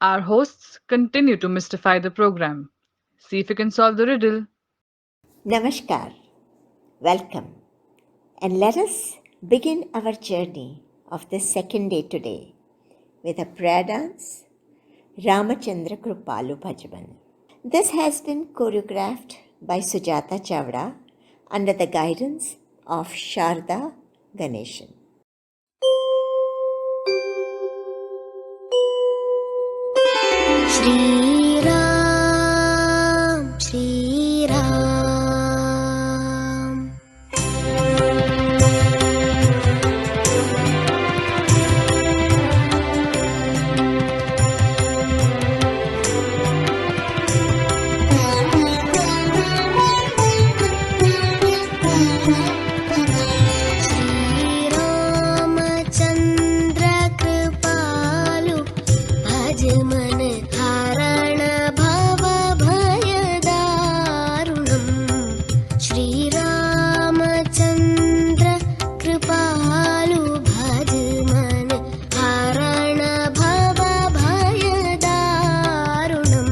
Our hosts continue to mystify the program. See if you can solve the riddle. Namaskar, welcome, and let us begin our journey of the second day today with a prayer dance, Ramachandra Krupalu Bhajavan. This has been choreographed by Sujata Chavda under the guidance of Sharda Ganeshan. Shri Ram, Shri Ram. Shri Ramachandra Kripalu Bhajaman Harana Bhava Bhayadarunam. Shri Ramachandra Kripalu Bhajaman Harana Bhava Bhayadarunam.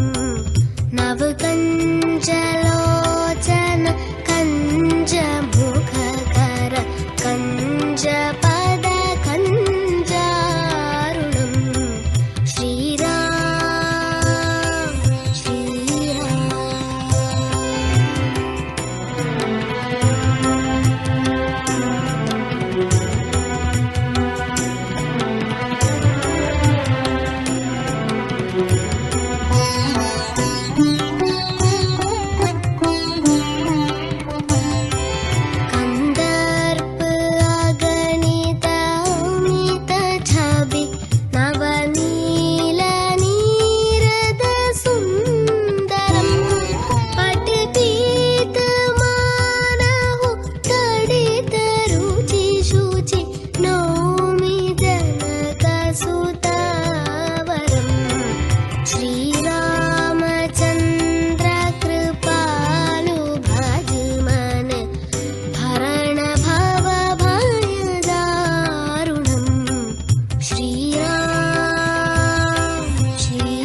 Navkanjalochana Kanja Mukhakara Kanja Pada Kanjarunam. Shri Ram, Shri Ram. कंदर्प अगणित अमित छवि नवनील नीरद सुंदरम पटपीत मानहु तडित रुचि शुचि नौमि जनक सुतावरम. श्री रामचंद्र कृपालु भजमन भरण भव भयदारुणम्. श्री राम, श्री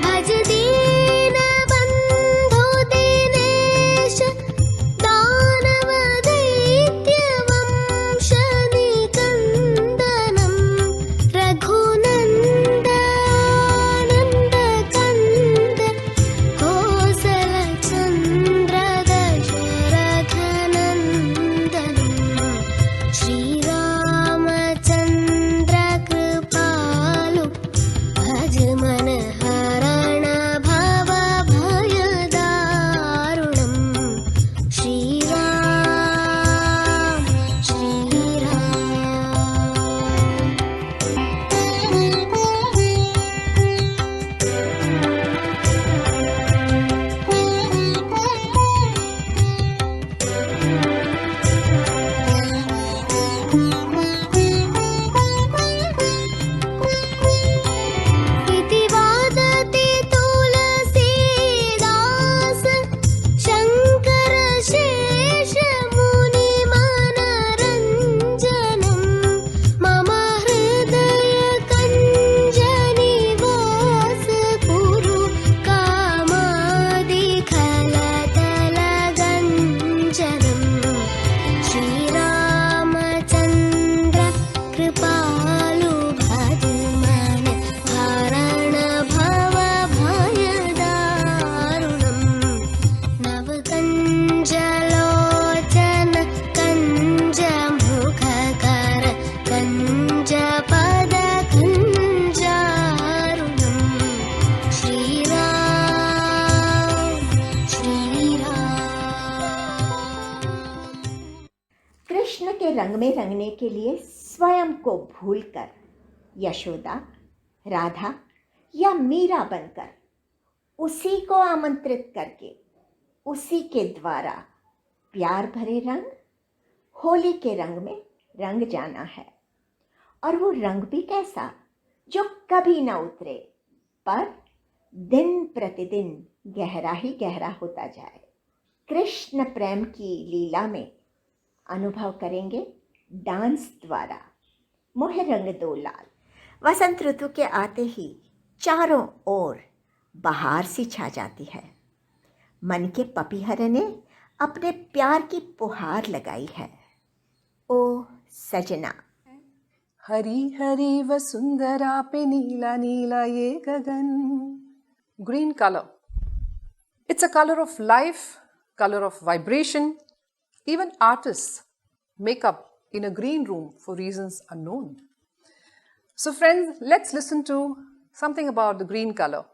भज दीन बंधु दिनेश दानव दैत्य वंश निकंदनम. रघुनंदन कंद कौसल चंद्र दशरथ नंदनम. श्री रामचंद्र कृपालु भजमन हरण भव भयदारुणम्. श्री राम, श्री इति वादति तुलसीदास शंकर शेष मुनि मनरंजनम्. मम हृदय कंज निवास कुरु कामादि खलतल गंजनम्. श्री रामचंद्र कृपालु भजमन हरण भव भयदारुणम्. नवकंजलोचन कंज मुखकर कंज पद कंजारुणम्. श्री राम, श्री राम. कृष्ण के रंग में रंगने के लिए स्वयं को भूलकर यशोदा, राधा या मीरा बनकर उसी को आमंत्रित करके उसी के द्वारा प्यार भरे रंग होली के रंग में रंग जाना है. और वो रंग भी कैसा, जो कभी ना उतरे पर दिन प्रतिदिन गहरा ही गहरा होता जाए। कृष्ण प्रेम की लीला में अनुभव करेंगे डांस द्वारा। मोहे रंग दो लाल। वसंत ऋतु के आते ही चारों ओर बहार सी छा जाती है। मन के पपीहरे ने अपने प्यार की पुहार लगाई है। ओ सजना। हरी हरी वसुंधरा पे नीला नीला ये गगन. Green color. It's a color of life, color of vibration. Even artists make up in a green room for reasons unknown. So friends, let's listen to something about the green color.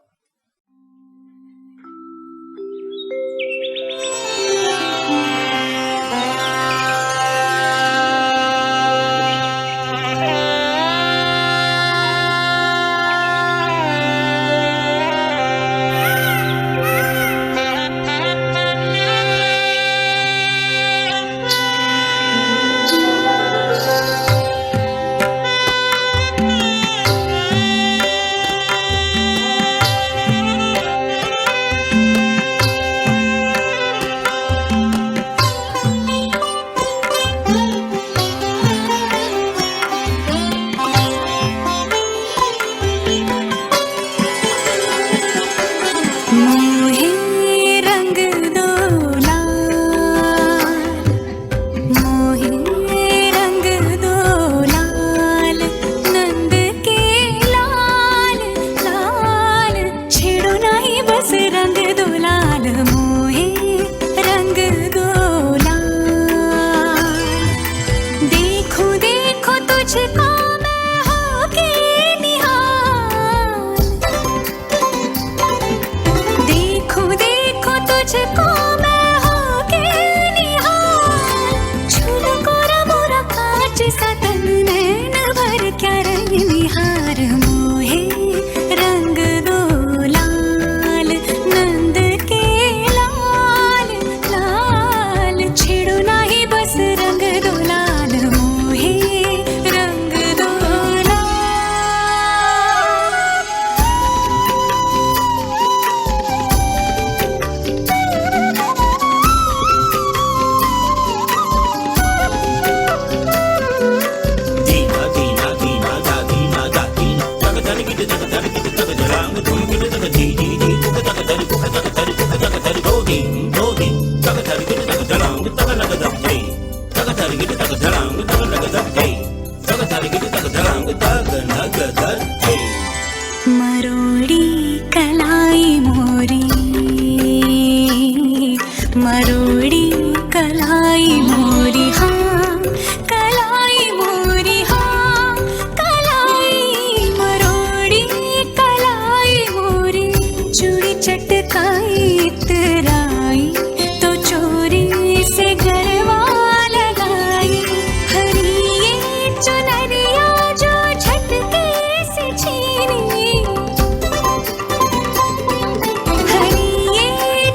मरोड़ी कलाई मोरी, मरोड़ी कलाई मोरी, हाँ कलाई मोरी, हाँ कलाई मरोड़ी कलाई मोरी। चूड़ी चटकाई इतराई तो चोरी से गरबा लगाई। हरी ये चुनरिया जो झटके से छीनी, हरी ये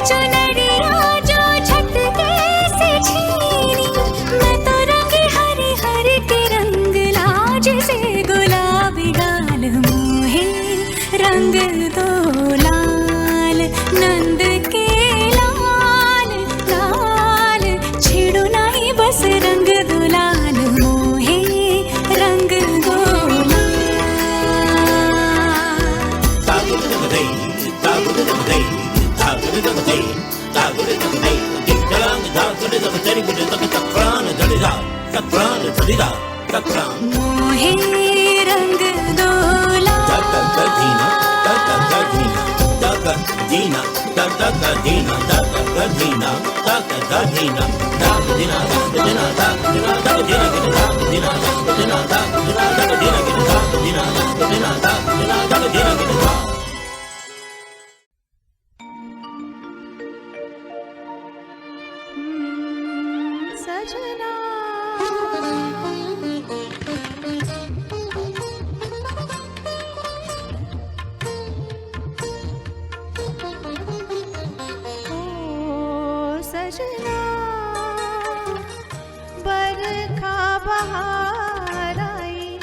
चुनरिया जो झटके से छीनी। मैं तो रंगी हरी हरी के रंग लाज से गुलाबी गाल मोहे रंग दो लाल, नंद के लाल लाल। छेड़ो नहीं बस रंग दो लाल मोहे रंग दो लाल। मोहे रंग दो सजना। ओ सजना, बरखा बहार आई,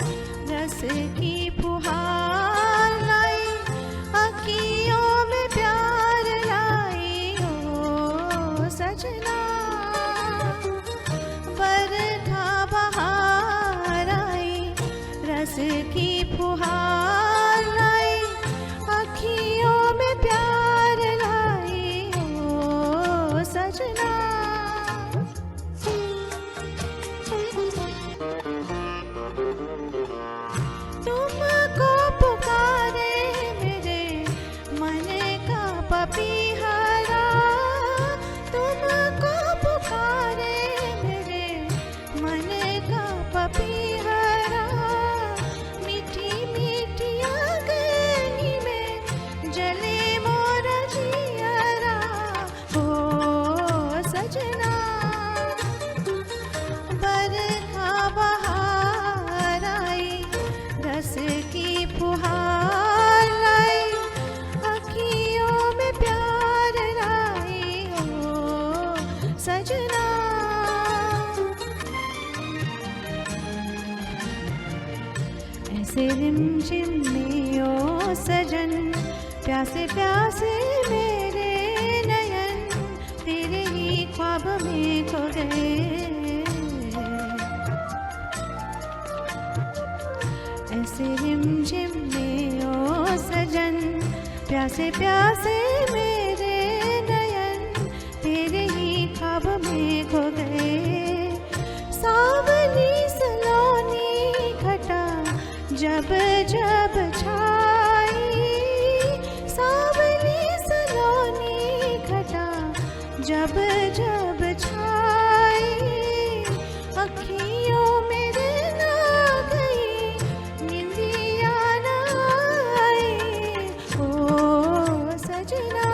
फुहार लाई, अखियों में प्यार लाई ओ सजना। ऐसे रिमझिम में ओ सजन, प्यासे प्यासे मेरे नयन, तेरे ही ख्वाब में खो गए। ऐसे रिमझिम में ओ सजन, प्यासे प्यासे मेरे नयन, तेरे ही ख्वाब में खो गए। सावनी सलोनी घटा जब जब छाई, सावनी सलोनी घटा जब जब छाई, अखियों में ना गई, निंदिया ना आई ओ सजना।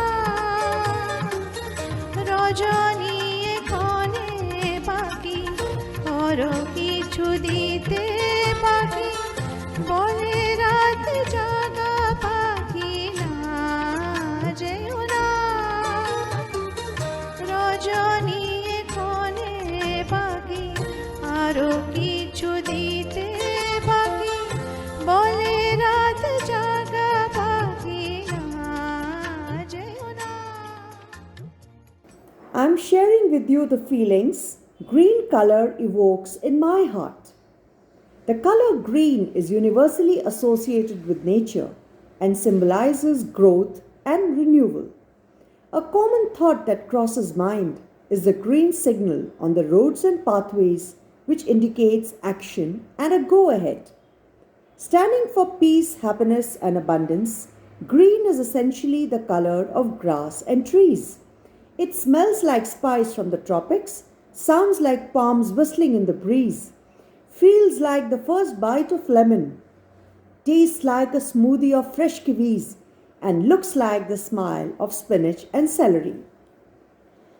रोजानी ये कोने बाकी, औरों की छुदीते बाकी, बोले रात जागा बाकी ना जयो ना। रोजानी ये कोने बाकी, औरों की छुदीते बाकी, बोले रात जागा बाकी ना जयो ना। I'm sharing with you the feelings green color evokes in my heart. The color green is universally associated with nature and symbolizes growth and renewal. A common thought that crosses mind is the green signal on the roads and pathways, which indicates action and a go ahead. Standing for peace, happiness, and abundance, green is essentially the color of grass and trees. It smells like spice from the tropics, sounds like palms whistling in the breeze, feels like the first bite of lemon, tastes like a smoothie of fresh kiwis, and looks like the smile of spinach and celery.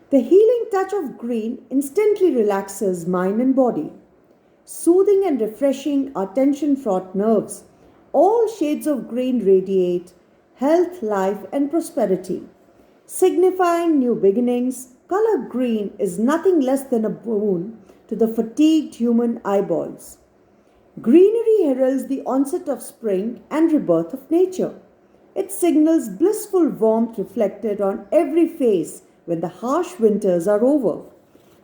The healing touch of green instantly relaxes mind and body, soothing and refreshing our tension-fraught nerves. All shades of green radiate health, life, and prosperity. Signifying new beginnings, color green is nothing less than a boon to the fatigued human eyeballs. Greenery heralds the onset of spring and rebirth of nature. It signals blissful warmth reflected on every face when the harsh winters are over.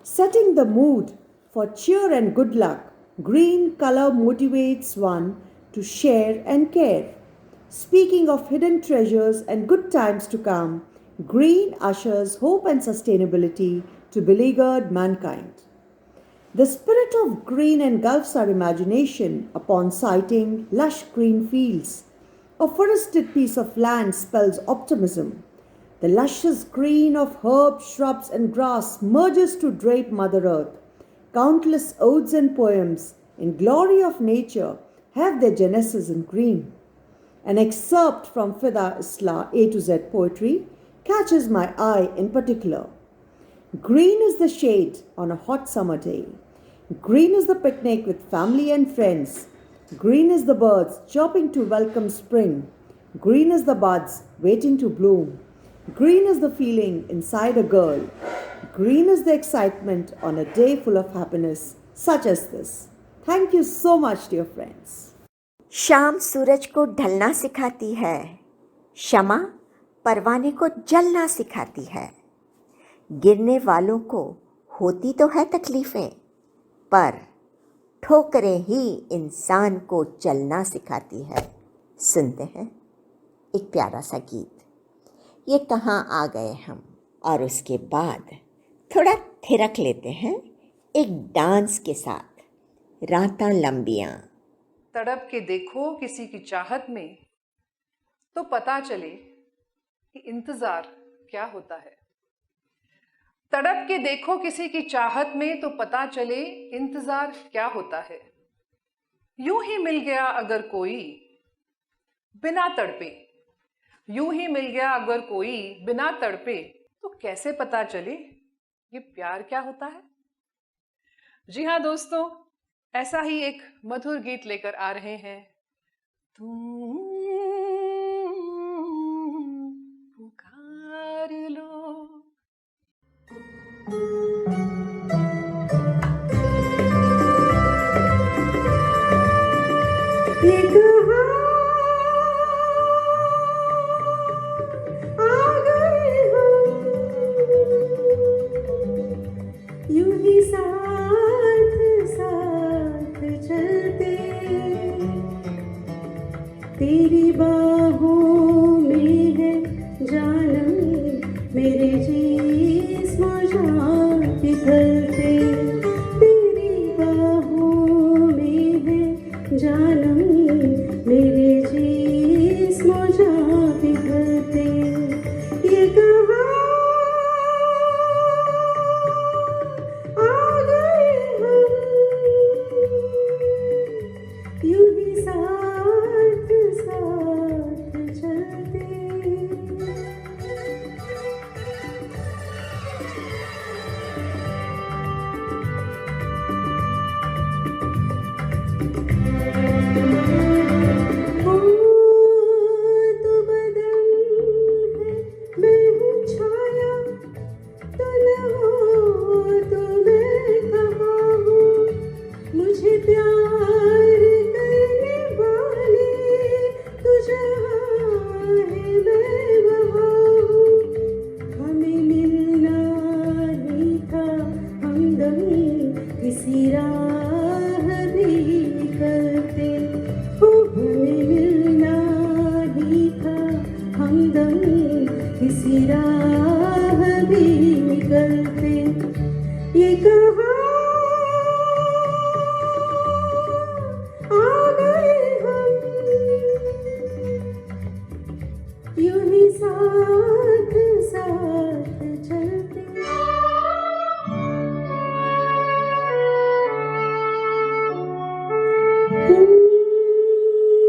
Setting the mood for cheer and good luck, green color motivates one to share and care. Speaking of hidden treasures and good times to come, green ushers hope and sustainability to beleaguered mankind. The spirit of green engulfs our imagination upon sighting lush green fields. A forested piece of land spells optimism. The luscious green of herbs, shrubs, and grass merges to drape Mother Earth. Countless odes and poems in glory of nature have their genesis in green. An excerpt from Fida Isla A to Z poetry catches my eye in particular. Green is the shade on a hot summer day. Green is the picnic with family and friends. Green is the birds chirping to welcome spring. Green is the buds waiting to bloom. Green is the feeling inside a girl. Green is the excitement on a day full of happiness such as this. Thank you so much, dear friends. शाम सूरज को ढलना सिखाती है, शमा परवाने को जलना सिखाती है। गिरने वालों को होती तो है तकलीफ़ें, पर ठोकरें ही इंसान को चलना सिखाती है। सुनते हैं एक प्यारा सा गीत, ये कहाँ आ गए हम, और उसके बाद थोड़ा थिरक लेते हैं एक डांस के साथ, रातां लंबियाँ। तड़प के देखो किसी की चाहत में तो पता चले कि इंतजार क्या होता है। तड़प के देखो किसी की चाहत में तो पता चले इंतजार क्या होता है। यूं ही मिल गया अगर कोई बिना तड़पे, यूं ही मिल गया अगर कोई बिना तड़पे, तो कैसे पता चले ये प्यार क्या होता है। जी हाँ दोस्तों, ऐसा ही एक मधुर गीत लेकर आ रहे हैं तुम तेरी बाहों में है जानम मेरे जिस्म जान पिघलते, तेरी बाहों में है जानम मेरे जिस्म जान पिघलते। ये कहाँ आ गए हम, यूं ही साथ साथ चलते। ओ तू बदन है, मैं हूँ छाया, तू न हो तो मैं कहाँ हूँ। मुझे प्यार करने वाले तू जहाँ है मैं वहाँ हूँ। हमें मिलना ही था हमदम किसी राह भी निकलते, ओ हमें मिलना ही था हमदम किसी राह भी निकलते। ये कहाँ आ गए हम, यूं ही साथ साथ चलते।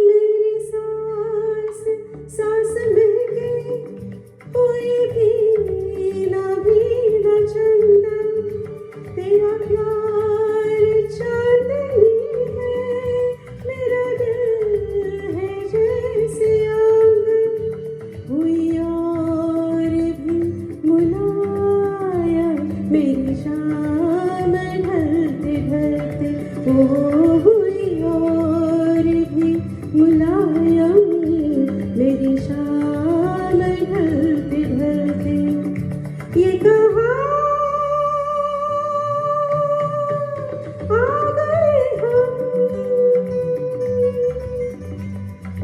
मेरी सांस सांस में गई, कोई भीना भीना चंदन, तेरा प्यार चांदनी है, मेरा दिल है जैसे आंगन, हुई और भी मुलायम मेरी शाम ढलते ढलते। ओ हुई और भी मुलायम मेरी शाम ढलते ढलते। ये कहाँ आ गए हम,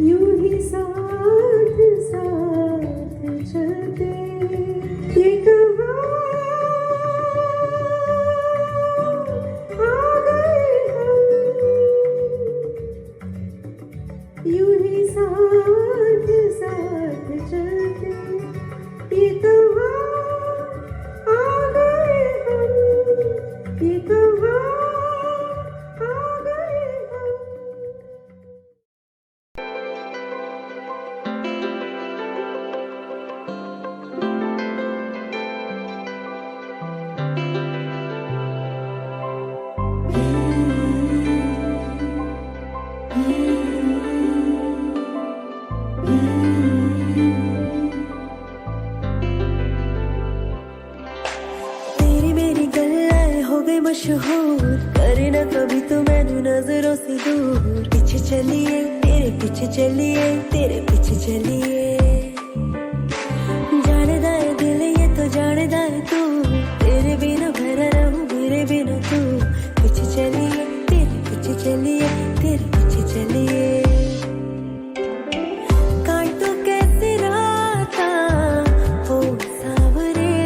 यूं ही साथ साथ चलते। ये कहाँ आ गए हम, यूं ही साथ साथ चलते। ये कहाँ आ गए हम, ये कहाँ आ गए हम। तेरी मेरी गल्लाएं हो गई मशहूर, करे ना कभी तो मैनू नजरों से दूर। पीछे चलिए तेरे पीछे चलिए, तेरे पीछे चलिए। जाने दाए दिल ये तो जाने दाए तू, तेरे बिना भरा रहूं मेरे बिना तू। पीछे चलिए तेरे पीछे चलिए, तेरे पीछे चलिए। काटो कैसे राता हो सावरे,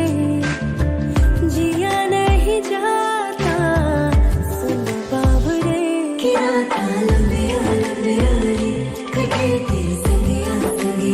जिया नहीं जाता सुन बाबरे। कि राता लंबिया लंबिया रे, कटे तेरे संगिया संगिया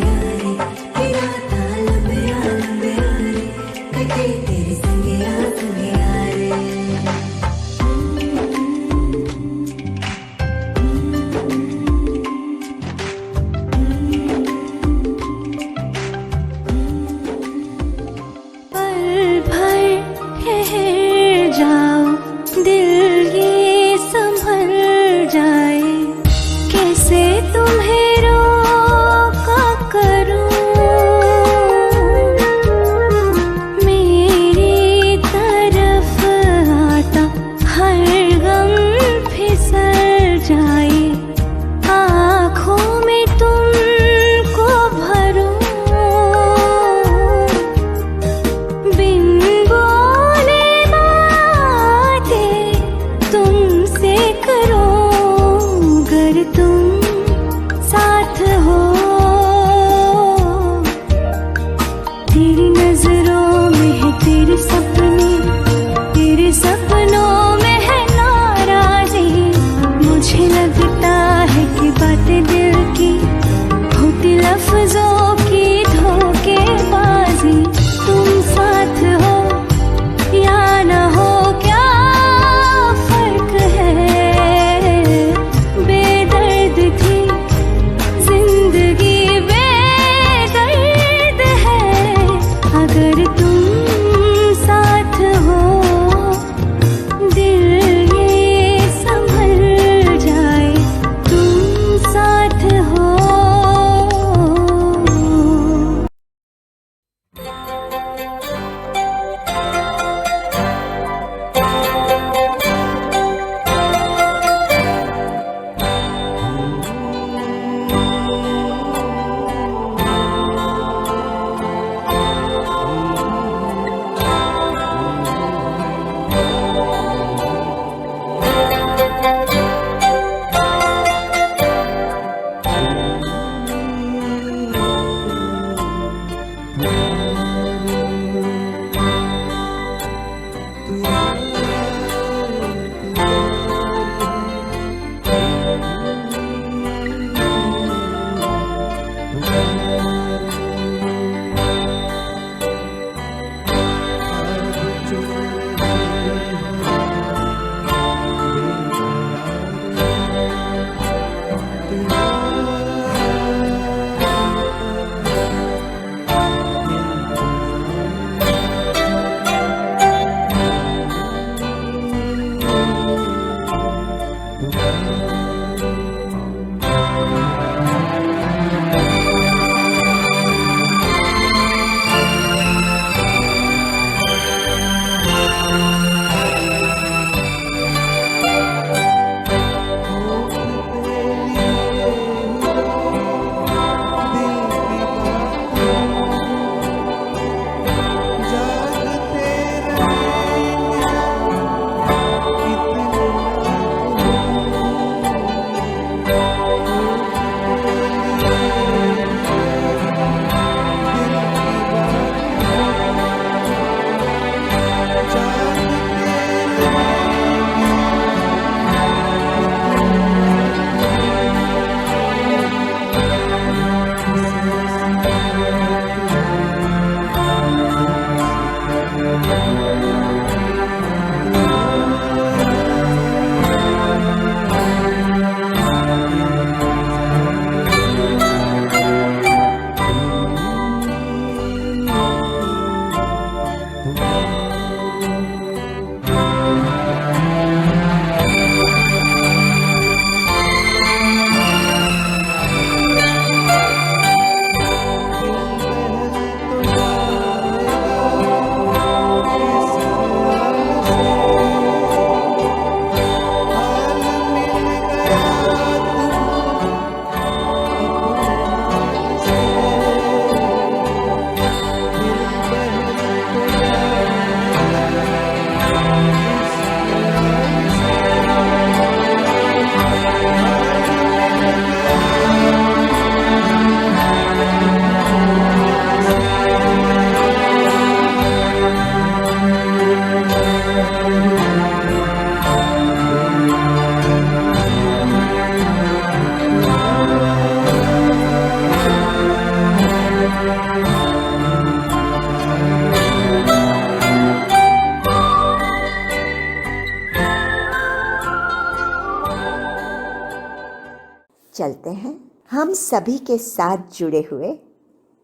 चलते हैं हम सभी के साथ जुड़े हुए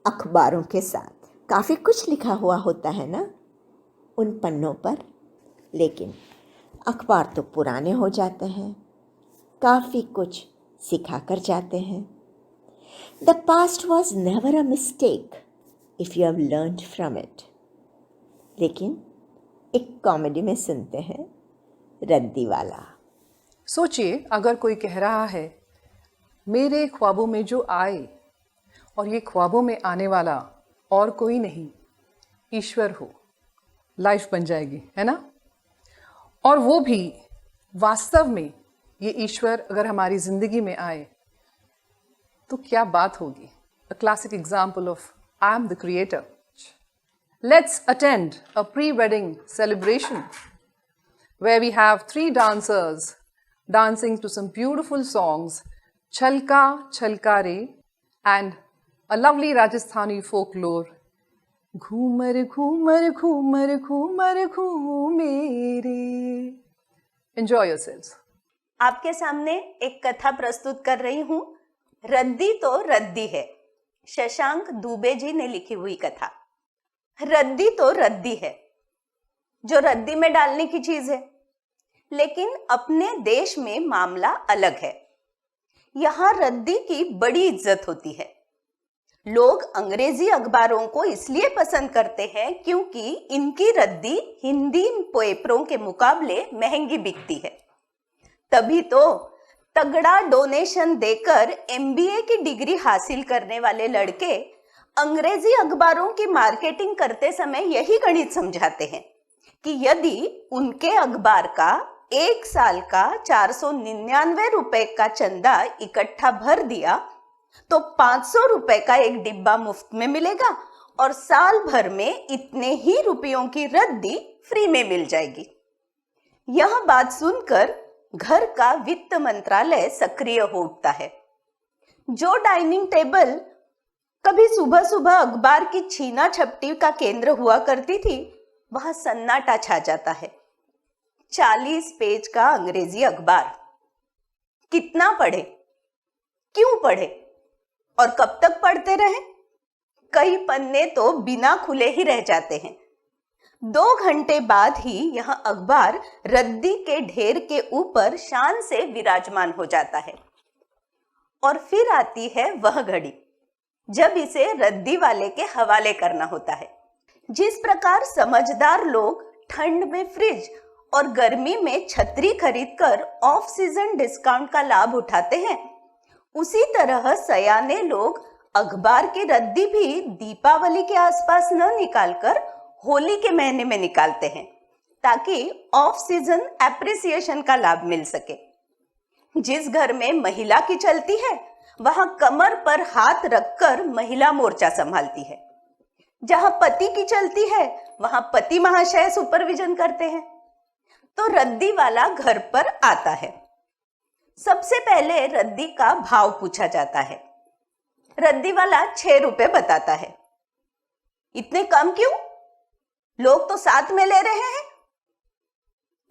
अखबारों के साथ। काफ़ी कुछ लिखा हुआ होता है ना उन पन्नों पर, लेकिन अखबार तो पुराने हो जाते हैं, काफ़ी कुछ सिखा कर जाते हैं। The past was never a mistake if you have learned from it. लेकिन एक कॉमेडी में सुनते हैं रद्दी वाला। सोचिए, अगर कोई कह रहा है मेरे ख्वाबों में जो आए, और ये ख्वाबों में आने वाला और कोई नहीं ईश्वर हो, लाइफ बन जाएगी, है ना? और वो भी वास्तव में ये ईश्वर अगर हमारी जिंदगी में आए तो क्या बात होगी। A classic example of I am the creator. Let's attend a pre-wedding celebration where we have 3 dancers dancing to some beautiful songs, Chalka Chalka Re, and a lovely Rajasthani folklore, Ghumar Ghumar Ghumar Ghumar Ghumere. Enjoy yourselves. आपके सामने एक कथा प्रस्तुत कर रही हूँ। रद्दी तो रद्दी है, शशांक दुबे जी ने लिखी हुई कथा। रद्दी तो रद्दी है, जो रद्दी में डालने की चीज है, लेकिन अपने देश में मामला अलग है। यहाँ रद्दी की बड़ी इज्जत होती है। लोग अंग्रेजी अखबारों को इसलिए पसंद करते हैं क्योंकि इनकी रद्दी हिंदी पेपरों के मुकाबले महंगी बिकती है। तभी तो तगड़ा डोनेशन देकर MBA की डिग्री हासिल करने वाले लड़के अंग्रेजी अखबारों की मार्केटिंग करते समय यही गणित समझाते हैं कि यदि उनके अखबार का 1 साल का 499 रुपए का चंदा इकट्ठा भर दिया तो 500 रुपए का एक डिब्बा मुफ्त में मिलेगा और साल भर में इतने ही रुपयों की रद्दी फ्री में मिल जाएगी। यह बात सुनकर घर का वित्त मंत्रालय सक्रिय हो उठता है। जो डाइनिंग टेबल कभी सुबह सुबह अखबार की छीना झपटी का केंद्र हुआ करती थी, वहां सन्नाटा छा जाता है। 40 पेज का अंग्रेजी अखबार, कितना पढ़े, क्यों पढ़े और कब तक पढ़ते रहे? कई पन्ने तो बिना खुले ही रह जाते हैं। 2 घंटे बाद ही यह अखबार रद्दी के ढेर के ऊपर शान से विराजमान हो जाता है। और फिर आती है वह घड़ी जब इसे रद्दी वाले के हवाले करना होता है। जिस प्रकार समझदार लोग ठंड में फ्रिज और गर्मी में छतरी खरीदकर ऑफ सीजन डिस्काउंट का लाभ उठाते हैं, उसी तरह सयाने लोग अखबार की रद्दी भी दीपावली के आसपास न निकालकर होली के महीने में निकालते हैं ताकि ऑफ सीजन एप्रिसिएशन का लाभ मिल सके। जिस घर में महिला की चलती है वहां कमर पर हाथ रखकर महिला मोर्चा संभालती है। जहां पति की चलती है वहां पति महाशय सुपरविजन करते हैं। तो रद्दी वाला घर पर आता है। सबसे पहले रद्दी का भाव पूछा जाता है। रद्दी वाला 6 रुपए बताता है। इतने कम क्यों? लोग तो साथ में ले रहे हैं।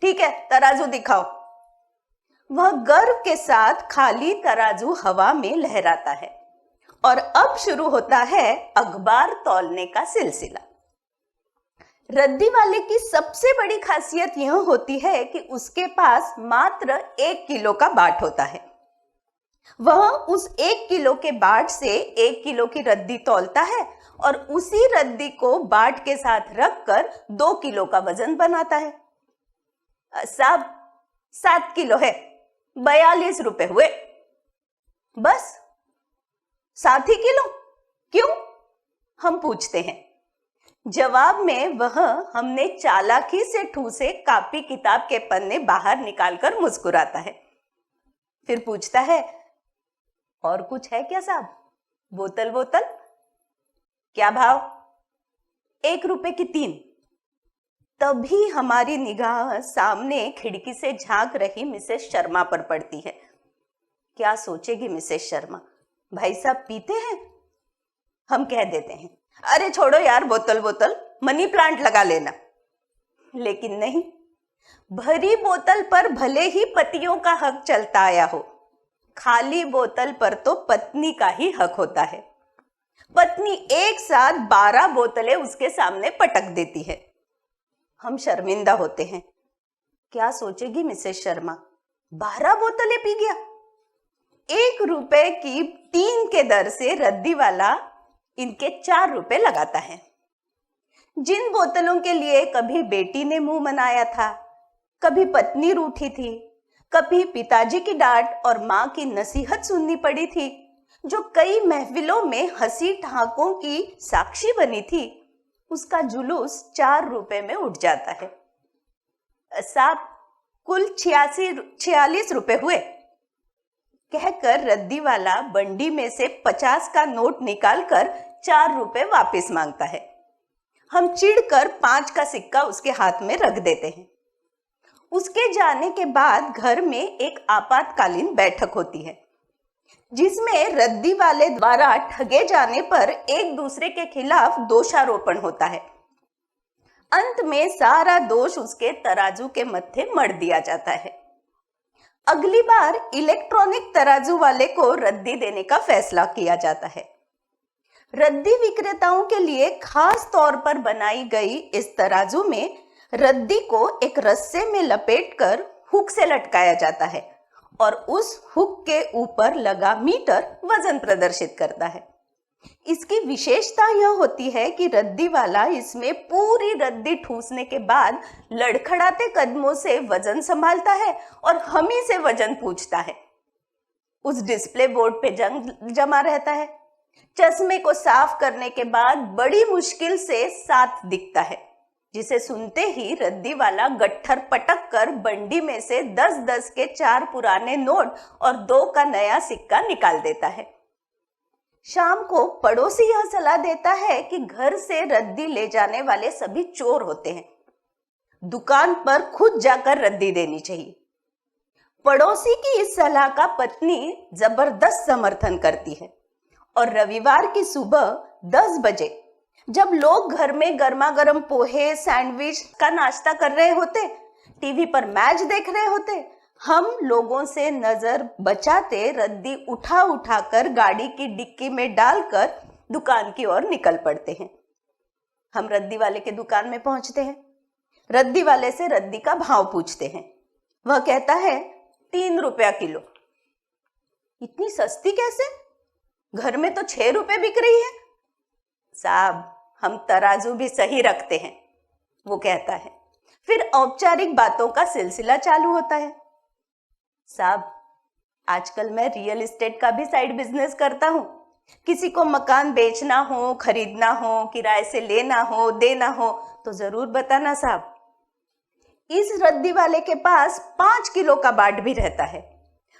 ठीक है, तराजू दिखाओ। वह गर्व के साथ खाली तराजू हवा में लहराता है और अब शुरू होता है अखबार तौलने का सिलसिला। रद्दी वाले की सबसे बड़ी खासियत यह होती है कि उसके पास मात्र 1 किलो का बाट होता है। वह उस 1 किलो के बाट से 1 किलो की रद्दी तौलता है और उसी रद्दी को बाट के साथ रखकर 2 किलो का वजन बनाता है। साहब 7 किलो है, 42 रुपए हुए। बस 7 ही किलो क्यों? हम पूछते हैं। जवाब में वह हमने चालाकी से ठूसे कापी किताब के पन्ने बाहर निकालकर मुस्कुराता है। फिर पूछता है, और कुछ है क्या साहब? बोतल बोतल क्या भाव? 1 रुपए की 3। तभी हमारी निगाह सामने खिड़की से झांक रही मिसेस शर्मा पर पड़ती है। क्या सोचेगी मिसेस शर्मा? भाई साहब पीते हैं? हम कह देते हैं, अरे छोड़ो यार, बोतल बोतल, मनी प्लांट लगा लेना। लेकिन नहीं, भरी बोतल पर भले ही पतियों का हक चलता आया हो, खाली बोतल पर तो पत्नी का ही हक होता है। पत्नी एक साथ 12 बोतलें उसके सामने पटक देती है। हम शर्मिंदा होते हैं। क्या सोचेगी मिसेस शर्मा, 12 बोतलें पी गया। 1 रुपए की 3 के दर से रद्दी वाला इनके 4 रुपए लगाता है। जिन बोतलों के लिए कभी बेटी ने मुंह बनाया था, कभी पत्नी रूठी थी, कभी पिताजी की डांट और माँ की नसीहत सुननी पड़ी थी, जो कई महफिलों में हंसी ठहाकों की साक्षी बनी थी, उसका जुलूस 4 रुपए में उठ जाता है। साहब, कुल 46 रुपए हुए, कहकर रद्दी वाला बंडी में से 50 का नोट निकालकर 4 रुपए वापस मांगता है। हम चिढ़कर 5 का सिक्का उसके हाथ में रख देते हैं। उसके जाने के बाद घर में एक आपातकालीन बैठक होती है, जिसमें रद्दी वाले द्वारा ठगे जाने पर एक दूसरे के खिलाफ दोषारोपण होता है। अंत में सारा दोष उसके तराजू के मत्थे मढ़ दिया जाता है। अगली बार इलेक्ट्रॉनिक तराजू वाले को रद्दी देने का फैसला किया जाता है। रद्दी विक्रेताओं के लिए खास तौर पर बनाई गई इस तराजू में रद्दी को एक रस्से में लपेटकर हुक से लटकाया जाता है और उस हुक के ऊपर लगा मीटर वजन प्रदर्शित करता है। इसकी विशेषता यह होती है कि रद्दी वाला इसमें पूरी रद्दी ठूसने के बाद लड़खड़ाते कदमों से वजन संभालता है और हम ही से वजन पूछता है। उस डिस्प्ले बोर्ड पे जंग जमा रहता है। चश्मे को साफ करने के बाद बड़ी मुश्किल से 7 दिखता है, जिसे सुनते ही रद्दी वाला गट्ठर पटक कर बंडी में से 10-10 के 4 पुराने नोट और 2 का नया सिक्का निकाल देता है। शाम को पड़ोसी यह सलाह देता है कि घर से रद्दी ले जाने वाले सभी चोर होते हैं, दुकान पर खुद जाकर रद्दी देनी चाहिए। पड़ोसी की इस सलाह का पत्नी जबरदस्त समर्थन करती है और रविवार की सुबह 10 बजे जब लोग घर में गर्मा गर्म पोहे, सैंडविच का नाश्ता कर रहे होते, टीवी पर मैच देख रहे होते, हम लोगों से नजर बचाते रद्दी उठा उठाकर गाड़ी की डिक्की में डालकर दुकान की ओर निकल पड़ते हैं। हम रद्दी वाले के दुकान में पहुंचते हैं। रद्दी वाले से रद्दी का भाव पूछते हैं। वह कहता है 3 रुपया किलो। इतनी सस्ती कैसे? घर में तो 6 रुपए बिक रही है। साहब, हम तराजू भी सही रखते हैं, वो कहता है। फिर औपचारिक बातों का सिलसिला चालू होता है। साहब, आजकल मैं रियल एस्टेट का भी साइड बिजनेस करता हूँ। किसी को मकान बेचना हो, खरीदना हो, किराए से लेना हो, देना हो तो जरूर बताना साहब। इस रद्दी वाले के पास 5 किलो का बाट भी रहता है।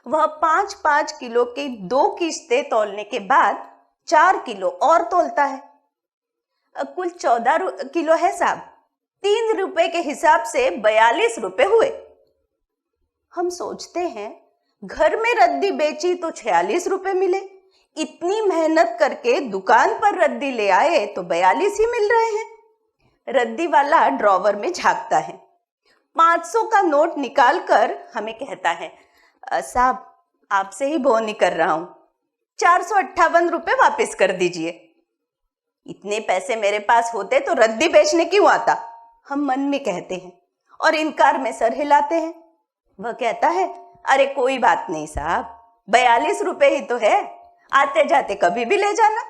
वह 5-5 किलो की 2 किश्तें तौलने के बाद 4 किलो और तौलता है। कुल 14 किलो है साहब। 3 रुपए के हिसाब से 42 रुपए हुए। हम सोचते हैं घर में रद्दी बेची तो 46 रुपए मिले, इतनी मेहनत करके दुकान पर रद्दी ले आए तो 42 ही मिल रहे हैं। रद्दी वाला ड्रॉवर में झांकता है, 500 का नोट निकालकर हमें कहता है, साहब आपसे ही बोनी कर रहा हूं, 458 रुपए वापस कर दीजिए। इतने पैसे मेरे पास होते तो रद्दी बेचने क्यों आता, हम मन में कहते हैं और इनकार में सर हिलाते हैं। वह कहता है, अरे कोई बात नहीं साहब, 42 रुपए ही तो है, आते जाते कभी भी ले जाना।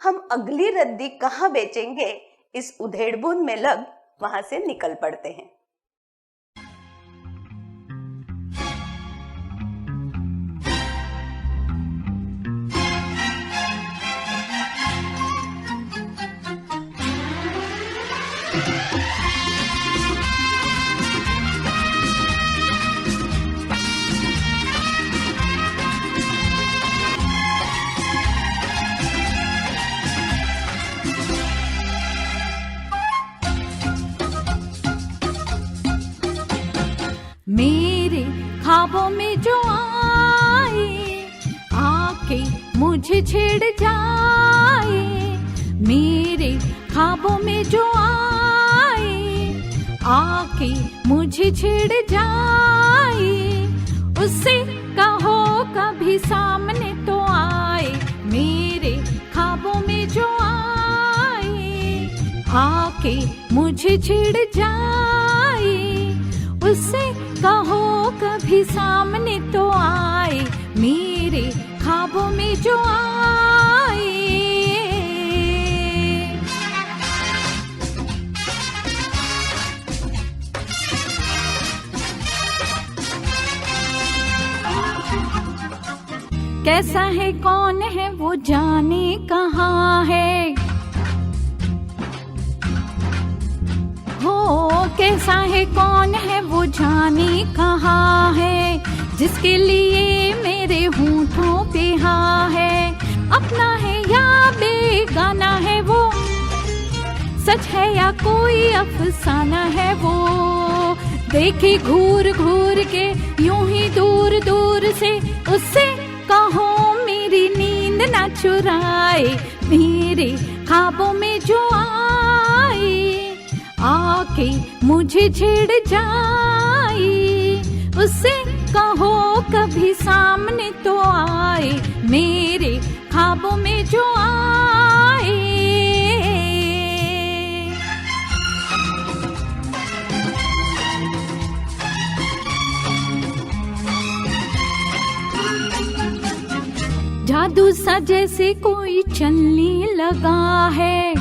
हम अगली रद्दी कहाँ बेचेंगे इस उधेड़बुन में लग वहां से निकल पड़ते हैं। मेरे ख्वाबों में जो आए, आके मुझे छेड़ जाए। मेरे ख्वाबों में जो आए, आके मुझे छेड़ जाए। उससे कहो कभी सामने तो आए, मेरे ख्वाबों में जो आए, आके मुझे छिड़ जाए। उससे कहो कभी सामने तो आए, मेरे ख्वाबों में जो आए। कैसा है कौन है वो जाने कहाँ है, हो कैसा है कौन है वो जाने कहाँ है, जिसके लिए मेरे होठों पे हाँ है। अपना है या बेगाना है वो, सच है या कोई अफसाना है वो। देखे घूर घूर के यूं ही दूर दूर से, उससे कहो मेरी नींद ना चुराए, मेरे ख्वाबों में जो आए, आके मुझे छेड़ जाए। उससे कहो कभी सामने तो आए, मेरे ख्वाबों में जो आए। जादू सा जैसे कोई चलने लगा है,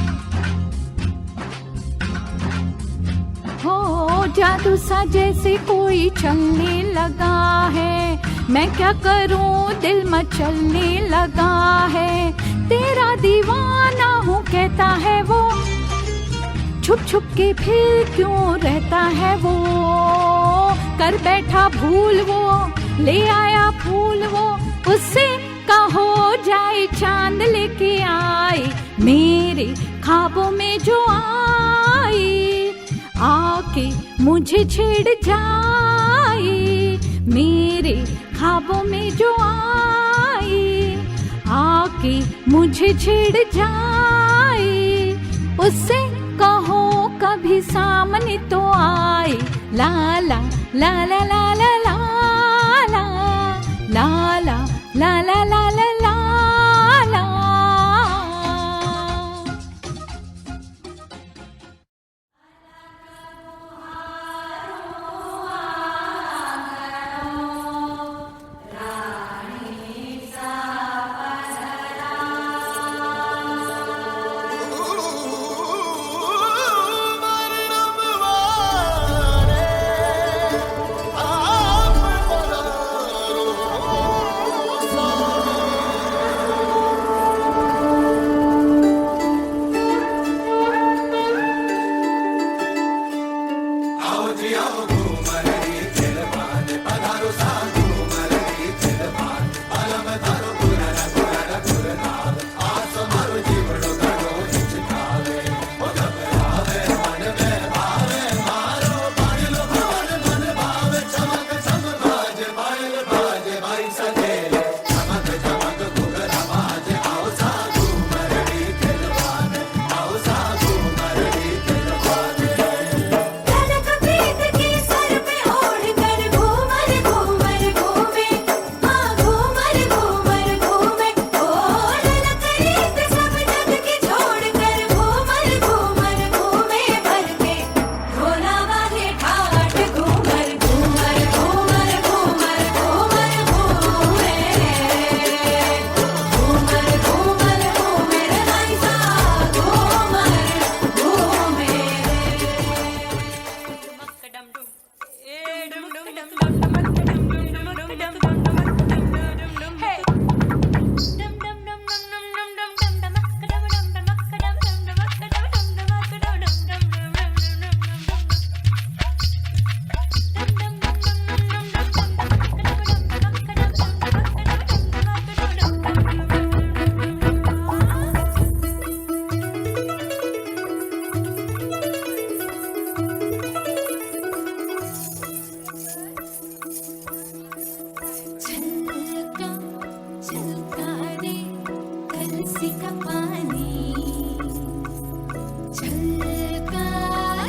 हो जादू सा जैसे कोई चलने लगा है। मैं क्या करूं दिल मचलने लगा है, तेरा दीवाना हूँ कहता है वो, छुप छुप के फिर क्यों रहता है वो। कर बैठा भूल वो, ले आया फूल वो, उससे कहो जाए चांद लेके आए, मेरे ख्वाबों में जो आए, आके मुझे छेड़ जाए। मेरे ख्वाबों में जो आए, आके मुझे छेड़ जाए। उससे कहो कभी सामने तो आए, ला ला ला ला ला ला ला ला ला ला ला ला ला ला ला ला।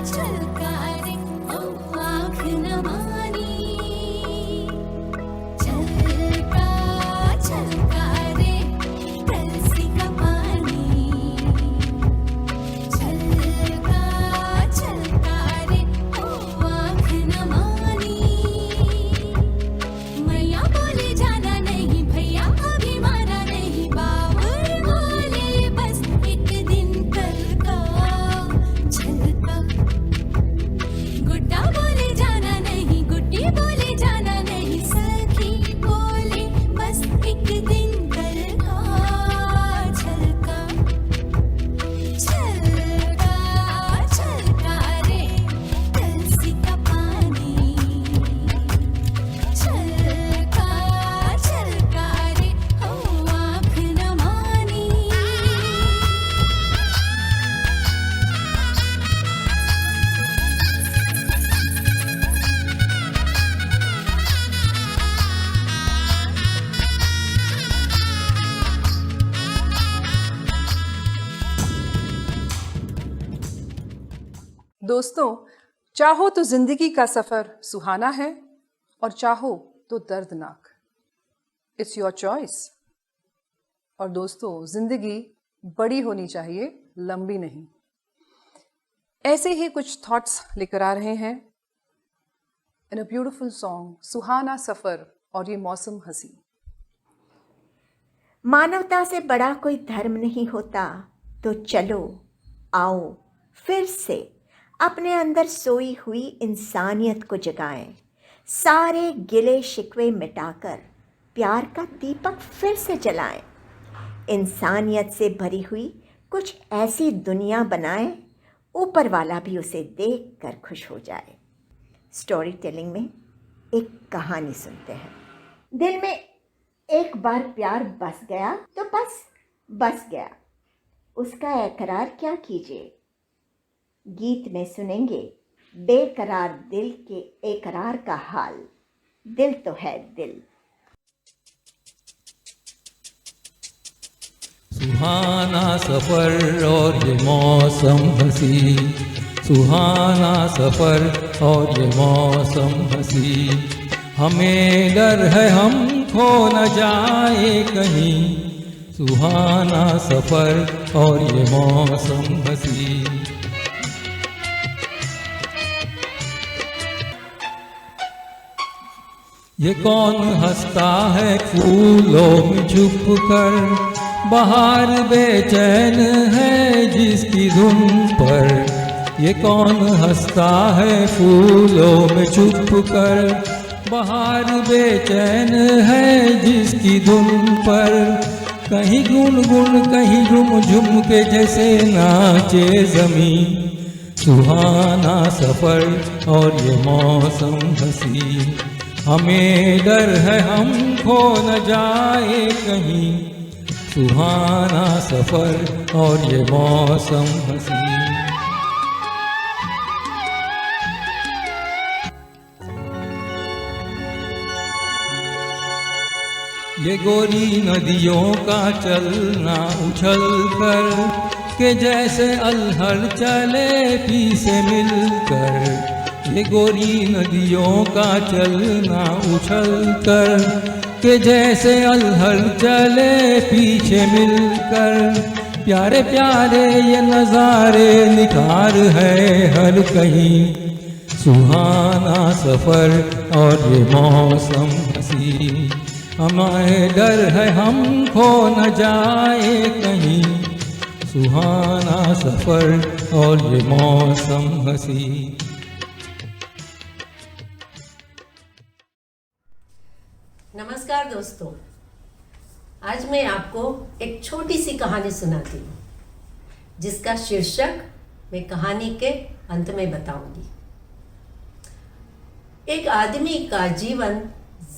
छलका दोस्तों, चाहो तो जिंदगी का सफर सुहाना है और चाहो तो दर्दनाक। It's your choice. और दोस्तों, जिंदगी बड़ी होनी चाहिए, लंबी नहीं। ऐसे ही कुछ थॉट्स लेकर आ रहे हैं इन अ ब्यूटिफुल सॉन्ग सुहाना सफर और ये मौसम हंसी। मानवता से बड़ा कोई धर्म नहीं होता, तो चलो आओ फिर से अपने अंदर सोई हुई इंसानियत को जगाएं। सारे गिले शिकवे मिटाकर प्यार का दीपक फिर से जलाएं। इंसानियत से भरी हुई कुछ ऐसी दुनिया बनाएं, ऊपर वाला भी उसे देख कर खुश हो जाए। स्टोरी टेलिंग में एक कहानी सुनते हैं। दिल में एक बार प्यार बस गया तो बस गया, उसका इकरार क्या कीजिए। गीत में सुनेंगे बेकरार दिल के इकरार का हाल। दिल तो है दिल। सुहाना सफर और ये मौसम हंसी, सुहाना सफर और ये मौसम हंसी। हमें डर है हम खो न जाए कहीं, सुहाना सफर और ये मौसम हंसी। ये कौन हंसता है फूलों में छुप कर, बाहर बेचैन है जिसकी धुन पर। ये कौन हंसता है फूलों में छुप कर, बाहर बेचैन है जिसकी धुन पर। कहीं गुनगुन कहीं झुम झुम के जैसे नाचे ज़मीं, सुहाना सफर और ये मौसम हंसी। हमें डर है हम खो न जाए कहीं, सुहाना सफर और ये मौसम हंसी। ये गोरी नदियों का चलना उछल कर के जैसे अल्हड़ चले पी से मिलकर। ये गोरी नदियों का चलना उछल कर के जैसे अल्हड़ चले पीछे मिलकर। प्यारे प्यारे ये नज़ारे निखार है हर कहीं, सुहाना सफर और ये मौसम हंसी। हमें डर है हम खो न जाए कहीं, सुहाना सफर और ये मौसम हंसी। नमस्कार दोस्तों, आज मैं आपको एक छोटी सी कहानी सुनाती हूँ जिसका शीर्षक मैं कहानी के अंत में बताऊंगी। एक आदमी का जीवन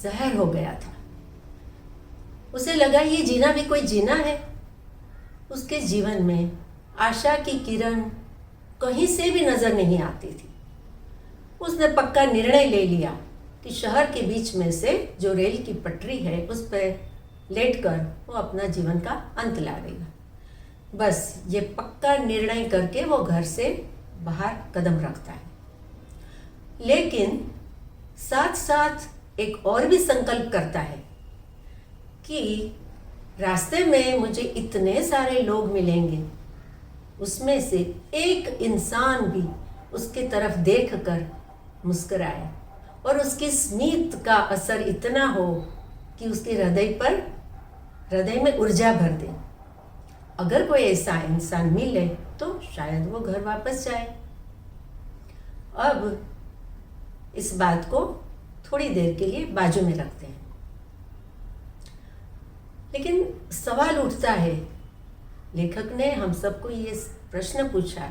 जहर हो गया था। उसे लगा ये जीना भी कोई जीना है। उसके जीवन में आशा की किरण कहीं से भी नजर नहीं आती थी। उसने पक्का निर्णय ले लिया कि शहर के बीच में से जो रेल की पटरी है उस पर लेटकर वो अपना जीवन का अंत ला देगा। बस ये पक्का निर्णय करके वो घर से बाहर कदम रखता है, लेकिन साथ साथ एक और भी संकल्प करता है कि रास्ते में मुझे इतने सारे लोग मिलेंगे, उसमें से एक इंसान भी उसकी तरफ देखकर मुस्कुराए और उसकी स्मित का असर इतना हो कि उसके हृदय में ऊर्जा भर दे। अगर कोई ऐसा इंसान मिले तो शायद वो घर वापस जाए। अब इस बात को थोड़ी देर के लिए बाजू में रखते हैं, लेकिन सवाल उठता है, लेखक ने हम सबको ये प्रश्न पूछा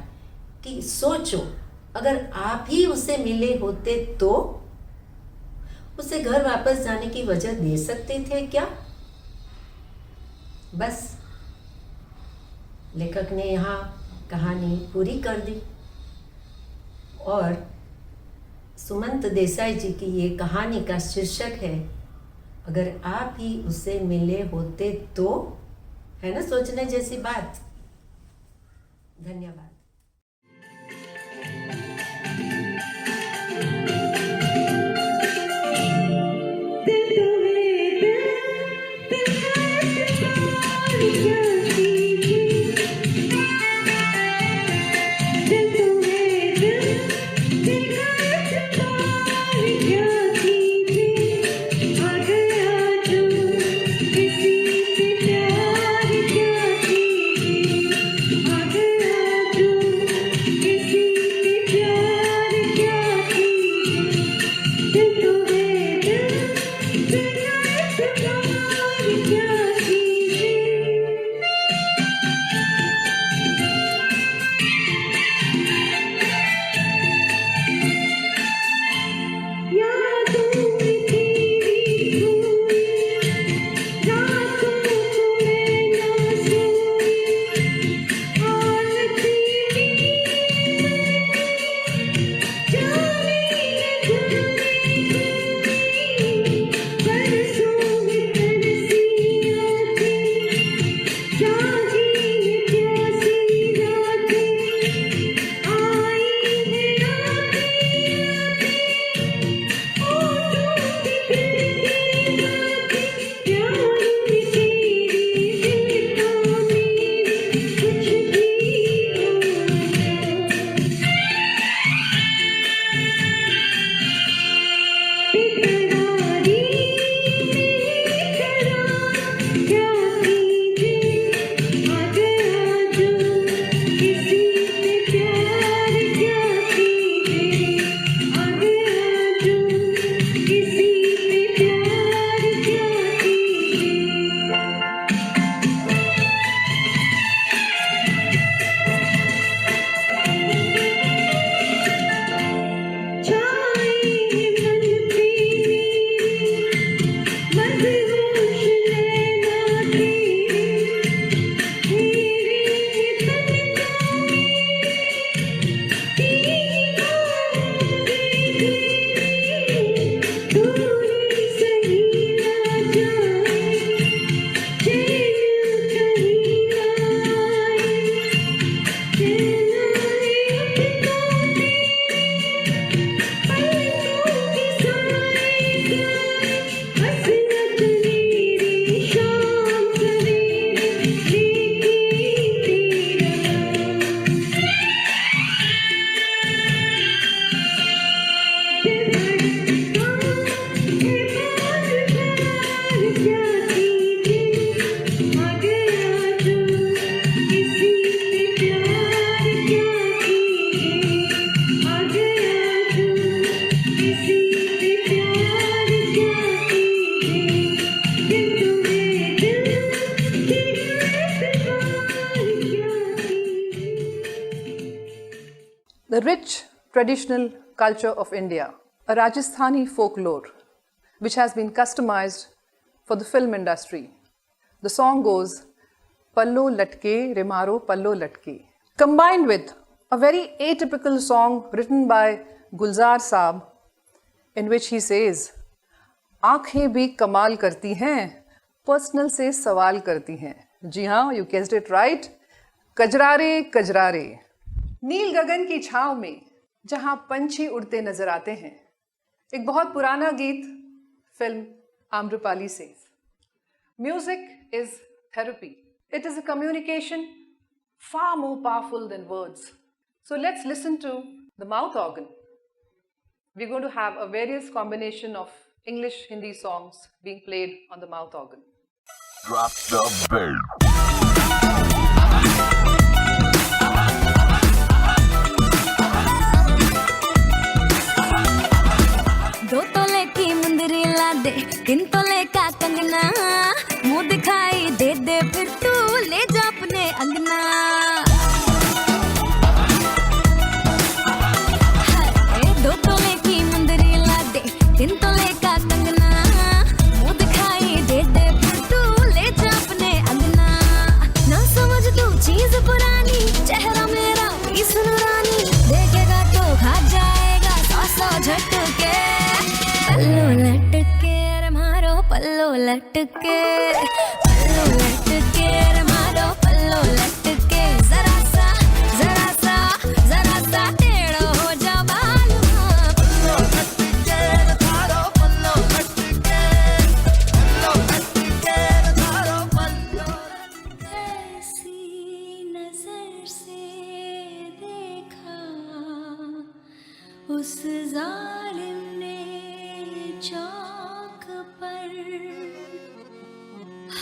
कि सोचो अगर आप ही उसे मिले होते तो उसे घर वापस जाने की वजह दे सकते थे क्या? बस लेखक ने यहाँ कहानी पूरी कर दी और सुमंत देसाई जी की ये कहानी का शीर्षक है अगर आप ही उसे मिले होते तो। है ना सोचने जैसी बात। धन्यवाद। The rich traditional culture of India, a Rajasthani folklore which has been customized for the film industry. The song goes, Pallo Latke, Remaro Pallo Latke, combined with a very atypical song written by Gulzar Saab, in which he says, आँखें भी कमाल करती हैं, personal से सवाल करती हैं. जी हाँ, you guessed it right. कजरारे कजरारे. नील गगन की छाव में जहाँ पंछी उड़ते नजर आते हैं, एक बहुत पुराना गीत फिल्म आम्रपाली से. Music is therapy. It is a communication far more powerful than words. So let's listen to the mouth organ. We're going to have a various combination of English Hindi songs being played on the mouth organ. Drop the bass. दो तोले की मुंदरी ला दे, तीन तोले का कंगना, मुंह दिखाई दे दे फिर तू ले जा अपने अंगना. दो तोले की मुंदरी ला दे, तीन तोले का कंगना, मुंह दिखाई दे दे फिर तू ले जा अपने अंगना. ना समझ तू चीज पुरानी, चेहरा मेरा पीस नूरानी, देखेगा तो खा जाएगा सौ झटके. पल्लो लटके रे मारो पल्लो लटके, पल्लो लटके रे मारो पल्लो लटके. जरा सा टेढ़ो हो जा बालू. पल्लो लटके रे मारो पल्लो लटके, पल्लो लटके रे मारो पल्लो. ऐसी नजर से देखा उस जालिम ने चौक पर,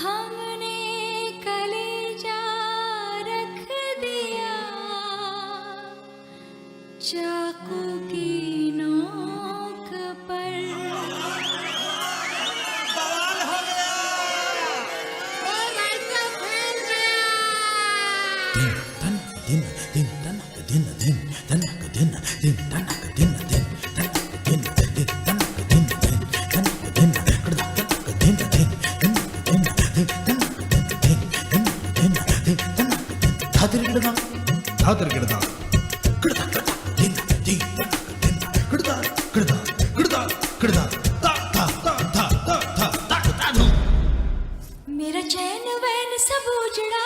हमने कलेजा रख दिया चाकू की नोक पर. मेरा चैन वैन सब उजड़ा,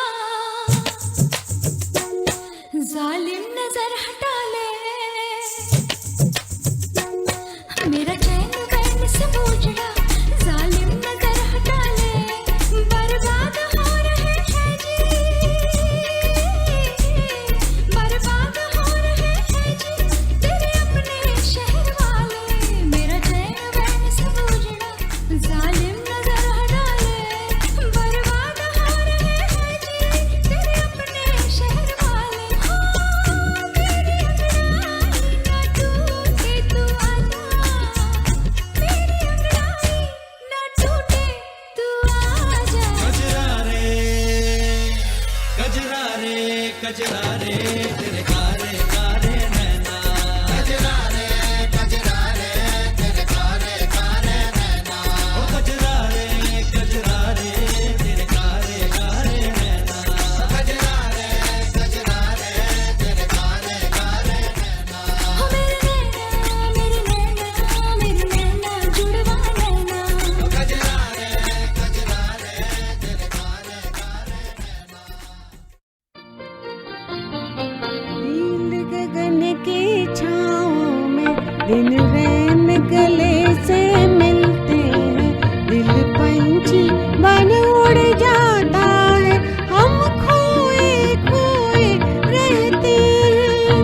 जालिम नजर हटा ले. मेरा चैन वैन सब उजड़ा, जालिम नजर हटा ले. बर्बाद हो रहे हैं जी, बर्बाद हो रहे हैं जी तेरे अपने शहर वाले. मेरा चैन वैन सब उजड़ा, जालिम नजर हटा ले. बर्बाद हो रहे हैं जी तेरे अपने शहर वाले. मेरी अंगड़ाई ना टूटे तू आजा, मेरी अंगड़ाई ना टूटे तू आजा. कजरारे तेरे कारे कारे नैना. कजरारे तेरे कारे कारे नैना. ओ कजरारे तेरे कारे कारे नैना. कजरारे तेरे कारे कारे नैना. हो मेरे नैना जुड़वा नैना. कजरारे तेरे कारे कारे नैना. नील गगन की छाँव में दिन रैन गले से मिलते हैं, दिल पंछी बन उड़ जाता है, हम खोए खोए रहते हैं.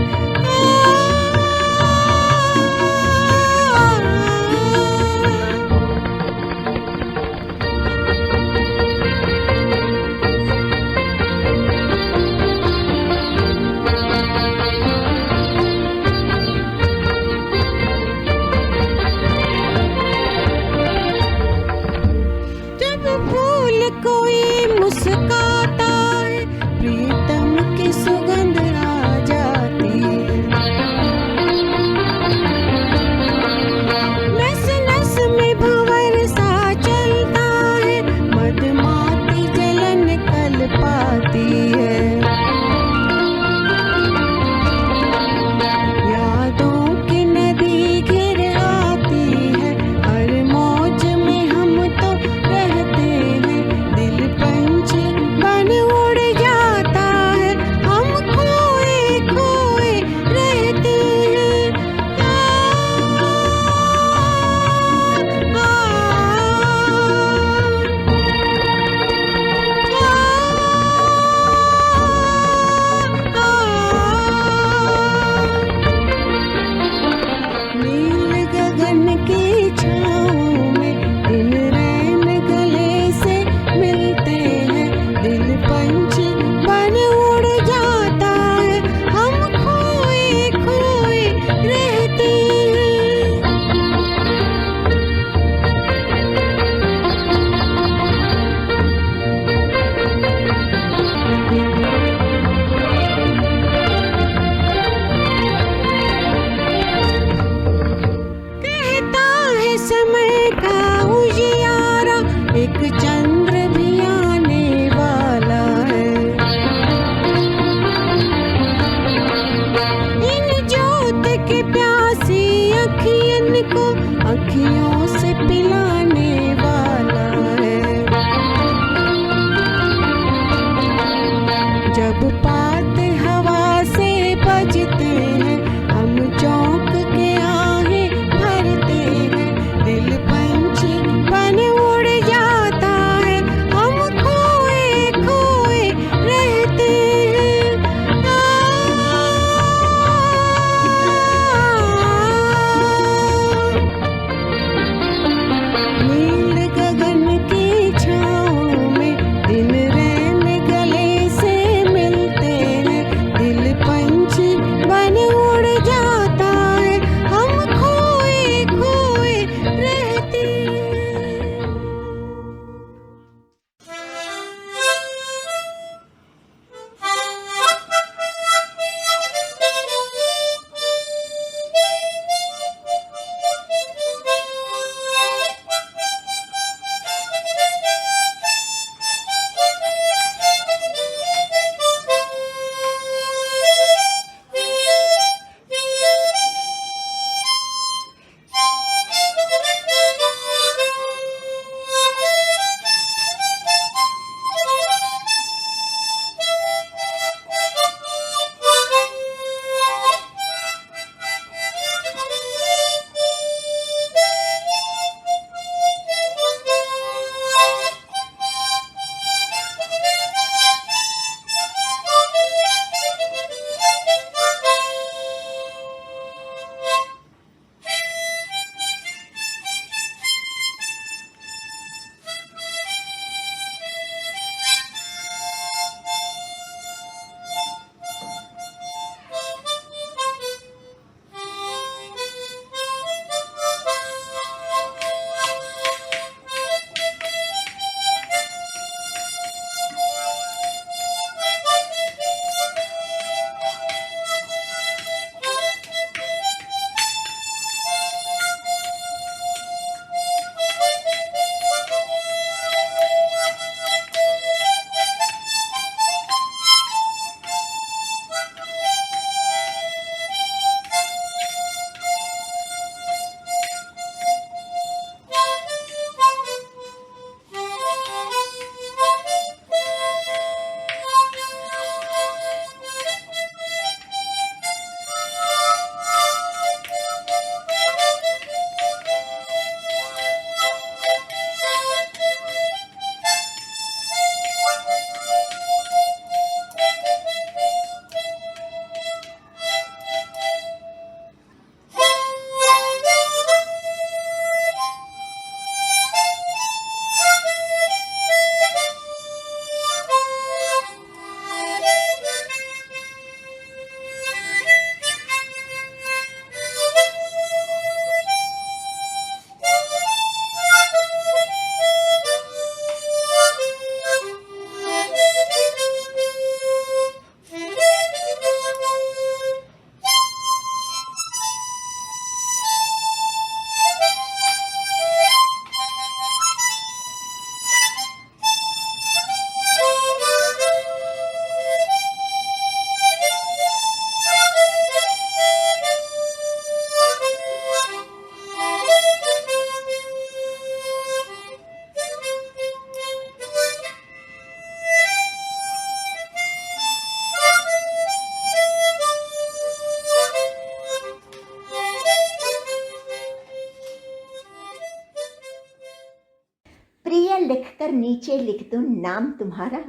पर नीचे लिख दूं नाम तुम्हारा,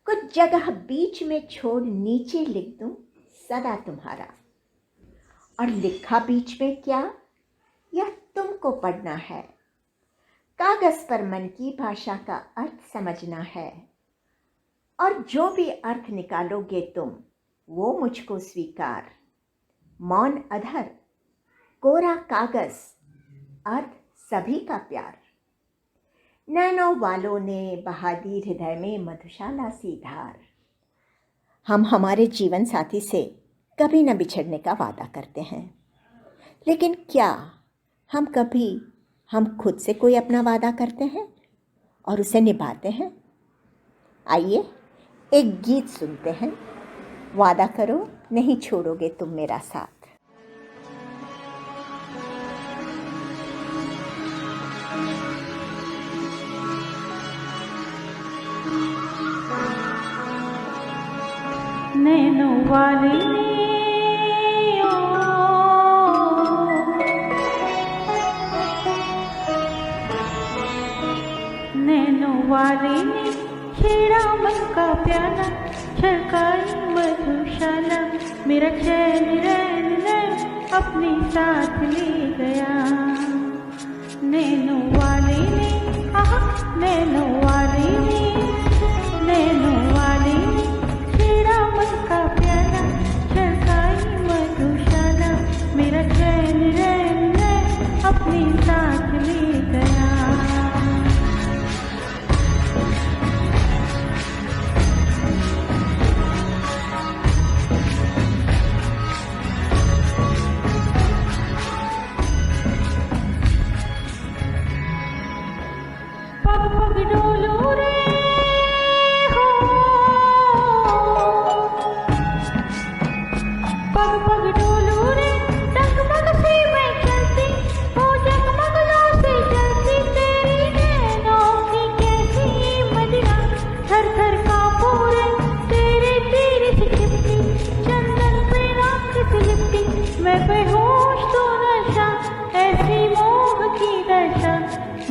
कुछ जगह बीच में छोड़ नीचे लिख दूं सदा तुम्हारा। और लिखा बीच में क्या, यह तुमको पढ़ना है, कागज पर मन की भाषा का अर्थ समझना है। और जो भी अर्थ निकालोगे तुम वो मुझको स्वीकार। मौन अधर, कोरा कागज, अर्थ सभी का प्यार। नैनों वालों ने बहा दी हृदय में मधुशाला सी धार। हम हमारे जीवन साथी से कभी न बिछड़ने का वादा करते हैं, लेकिन क्या हम खुद से कोई अपना वादा करते हैं और उसे निभाते हैं? आइए एक गीत सुनते हैं। वादा करो नहीं छोड़ोगे तुम मेरा साथ। नैनो वाली नैनो वाली ने छेड़ा मन का प्याला, छलकाई मधुशाला, मेरा चैन रैन रैन अपने साथ ले गया। नैनो वाली ने नैनो वाली ने नैनो वाली ने छेड़ा मन का प्याला, छलकाई मधुशाला, मेरा चैन रैन रैन अपने साथ ले गया।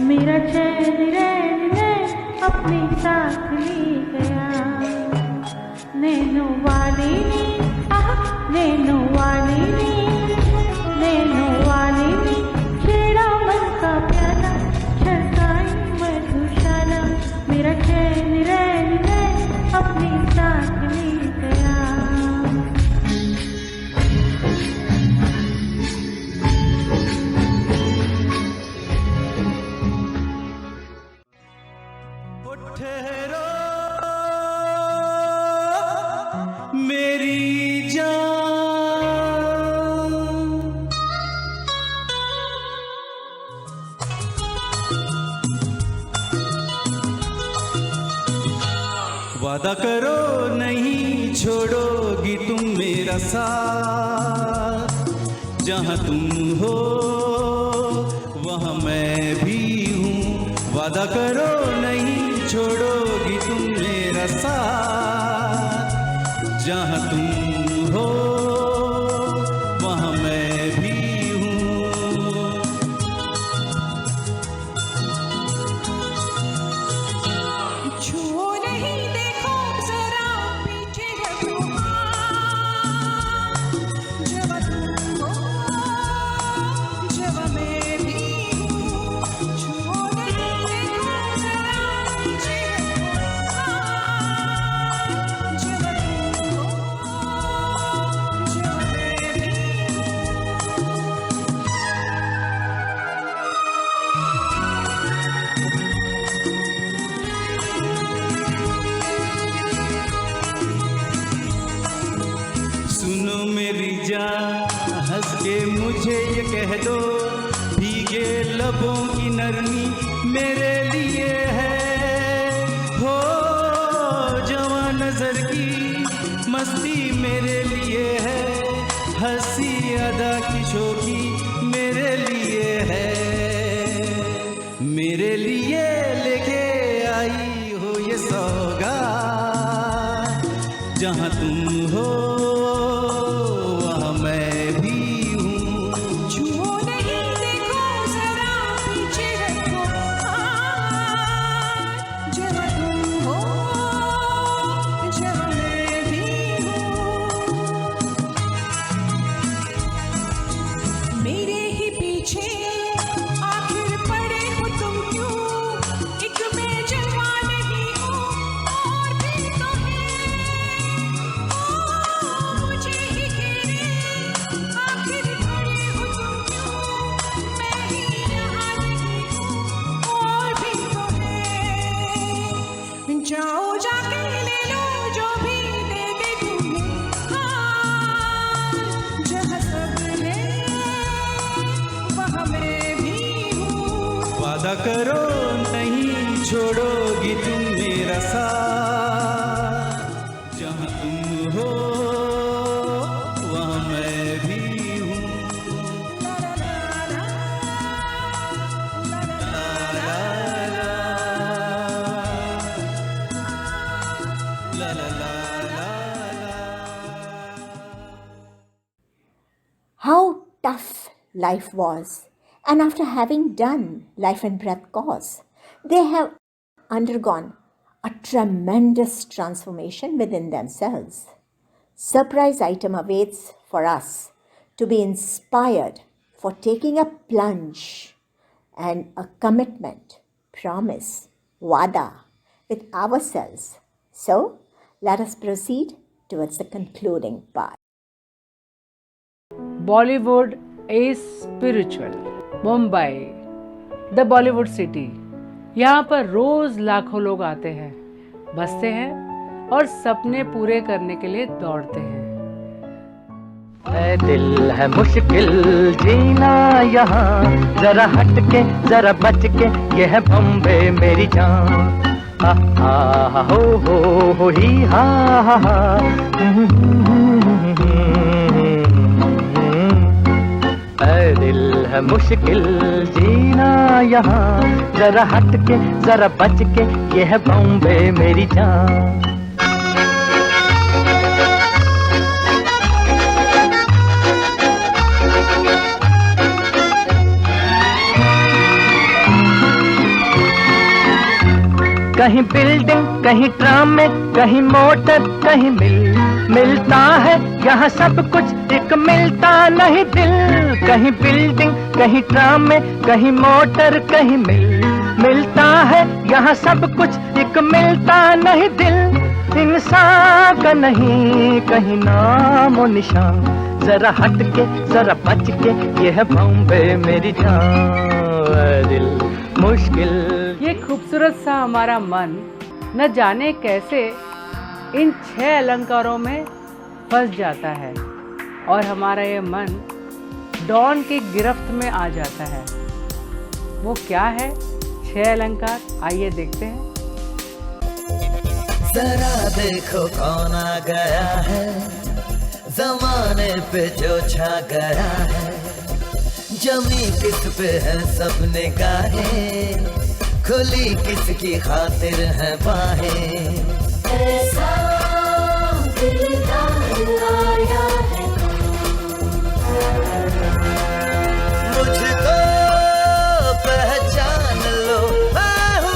मेरा चैन रैन रैन अपने साथ ले गया। नैनो वाली ने नैनो वाली ने नैनो वाली ने छेड़ा मन का प्याला, छलकाई मधुशाला, मेरा चैन रैन रैन अपने साथ ले गया। ठहरो मेरी जान, वादा करो नहीं छोड़ोगी तुम मेरा साथ। जहाँ तुम हो वहाँ मैं भी हूँ, वादा करो नहीं छोड़ोगी तुम मेरा साथ। जहाँ तुम हो वहाँ मैं भी हूँ। छुओ नहीं देखो जरा पीछे हटो, जब तुम हो जब मैं भी हूँ। छुओ नहीं देखो जरा पीछे हटो, जब तुम हो जब मैं भी सुनो मेरी जान, हंस के मुझे ये कह दो, भीगे लबों की नरमी मेरे लिए है। हो जवां नजर की मस्ती मेरे लिए है, हंसी अदा की शोखी मेरे लिए है। मेरे लिए लेके आई हो ये सौगात। जहाँ तुम हो वहाँ मैं भी हूँ। छुओ नहीं देखो जरा पीछे हटो, वादा करो नहीं छोड़ोगी तुम मेरा साथ, जहाँ तुम हो वहाँ मैं भी हूँ। How tough life was, and after having done Life and Breath course, they have undergone a tremendous transformation within themselves. Surprise item awaits for us to be inspired for taking a plunge and a commitment, promise, vada with ourselves. So, let us proceed towards the concluding part. Bollywood is spiritual. Mumbai, the Bollywood city, यहाँ पर रोज लाखों लोग आते हैं, बसते हैं और सपने पूरे करने के लिए दौड़ते हैं। ऐ दिल है मुश्किल जीना यहाँ, जरा हट के जरा बच के, ये है बम्बे मेरी जान। हा हा हो ही हा हा। ऐ दिल है मुश्किल जीना यहाँ, जरा हट के जरा बच के, ये है बॉम्बे मेरी जान। कहीं बिल्डिंग कहीं ट्राम में, कहीं मोटर कहीं मिलता है यहाँ सब कुछ, एक मिलता नहीं दिल। कहीं बिल्डिंग कहीं ट्राम में, कहीं मोटर कहीं मिलता है यहाँ सब कुछ, एक मिलता नहीं दिल। इंसान का नहीं कहीं नाम और निशान, जरा हट के जरा बच के, ये है बॉम्बे मेरी जान। दिल मुश्किल। ये खूबसूरत सा हमारा मन न जाने कैसे इन 6 अलंकारों में फंस जाता है, और हमारा ये मन डॉन की गिरफ्त में आ जाता है। वो क्या है 6 अलंकार, आइए देखते हैं। जरा देखो कौन आ गया है, जमाने पे जो छा गया है, जमी किस पे है सब निगाहें, खुली किसकी खातिर है बाहें। ऐसा दिलदार आया है मुझको पहचान लो, मैं हूँ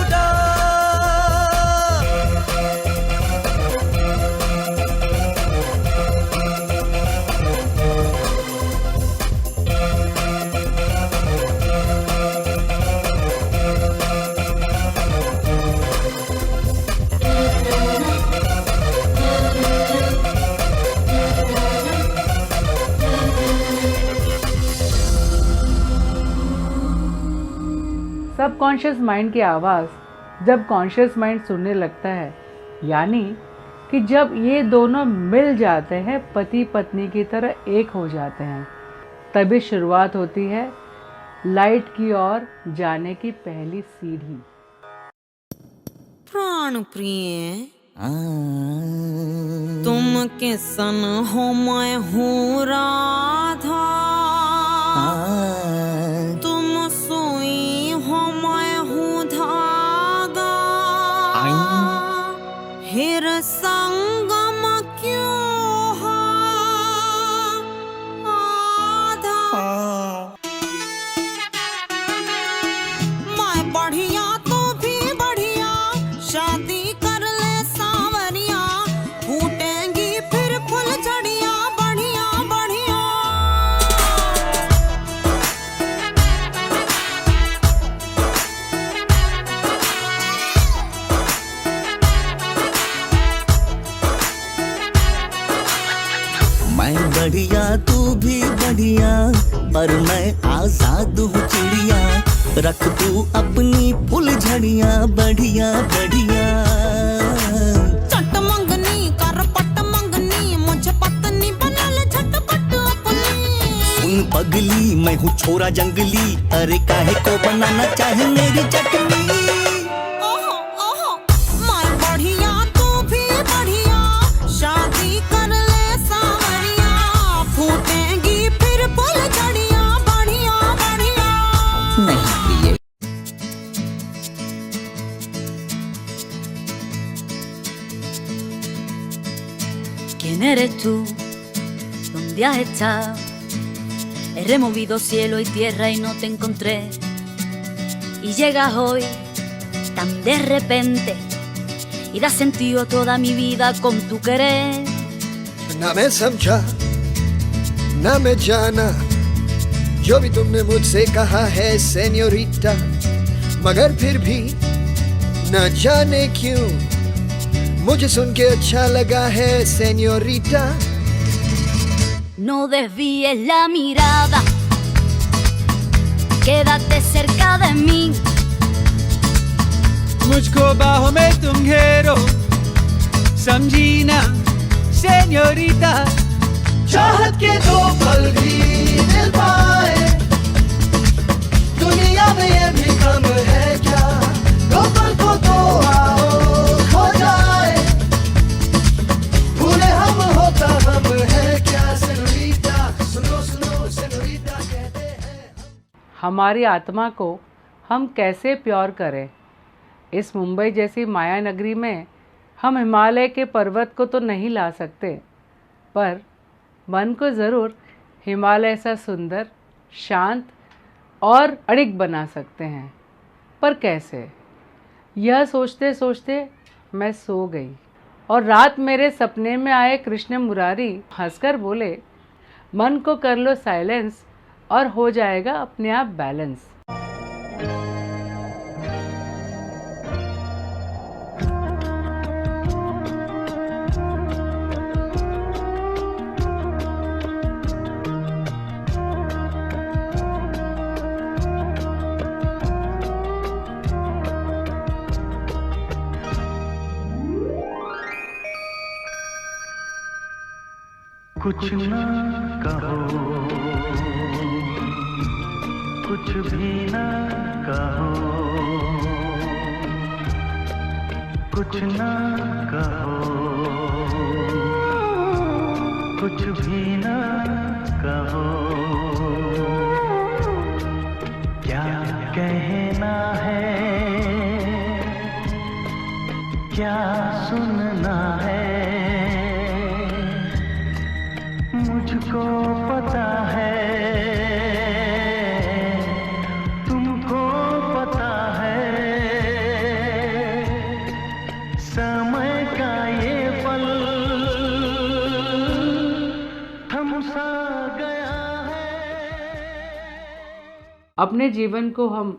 सबकॉन्शियस माइंड की आवाज़ जब कॉन्शियस माइंड सुनने लगता है, यानी कि जब ये दोनों मिल जाते हैं, पति पत्नी की तरह एक हो जाते हैं, तभी शुरुआत होती है लाइट की ओर जाने की पहली सीढ़ी। प्राण प्रिय तुम किसन हो, मैं हूँ राधा। तुम सुई हो, मैं हूँ धागा। हिर संगम क्यों हो आधा। मैं बढ़िया तो भी बढ़िया, शादी कर ले सांवरिया, फूटेंगी फिर फुल झड़िया, बढ़िया बढ़िया। मैं बढ़िया तू भी बढ़िया, पर मैं आजाद हूँ चिड़िया, रख तू अपनी फुल झड़िया, बढ़िया बढ़िया। चट मंगनी कर पट मंगनी, मुझे पत्नी बना ले झटपट अपनी। सुन पगली मैं हूँ छोरा जंगली, अरे काहे को बनाना चाहे मेरी चटनी। ओहो ओहो मार बढ़िया तू भी बढ़िया, शादी कर ले सावरिया, फूटेंगी फिर फुलझड़ियां बढ़िया बढ़िया। नहीं ये ¿Quién eres tú? ¿Dónde has estado? He removido cielo y tierra y no te encontré. Y llegas hoy tan de repente y das sentido a toda mi vida con tu querer. ना मैं समझा ना मैं जाना जो भी तुमने मुझसे कहा है सेन्योरिटा, मगर फिर भी न जाने क्यों मुझे सुन के अच्छा लगा है senorita. No desvíes la mirada, quédate cerca de mí. मुझको बाहों में तुम घेरो, समझी ना सेन्योरिटा। चाहत के दो पल भी मिल पाए, दुनिया में ये भी कम है क्या, दो पल को तो आओ खो जाए, भूले हम होता हम है क्या सेन्योरिटा। सुनो सुनो सेन्योरिटा कहते हैं। हमारी आत्मा को हम कैसे प्योर करें? इस मुंबई जैसी माया नगरी में हम हिमालय के पर्वत को तो नहीं ला सकते, पर मन को ज़रूर हिमालय सा सुंदर, शांत और अड़िग बना सकते हैं। पर कैसे? यह सोचते सोचते मैं सो गई और रात मेरे सपने में आए कृष्ण मुरारी हंसकर बोले, मन को कर लो साइलेंस और हो जाएगा अपने आप बैलेंस। कुछ ना कहो, कुछ भी ना कहो, कुछ ना कहो, कुछ भी ना कहो, क्या कहना है, क्या सुनना है, मुझको पता है, तुमको पता है, समय का ये पल थम सा गया है। अपने जीवन को हम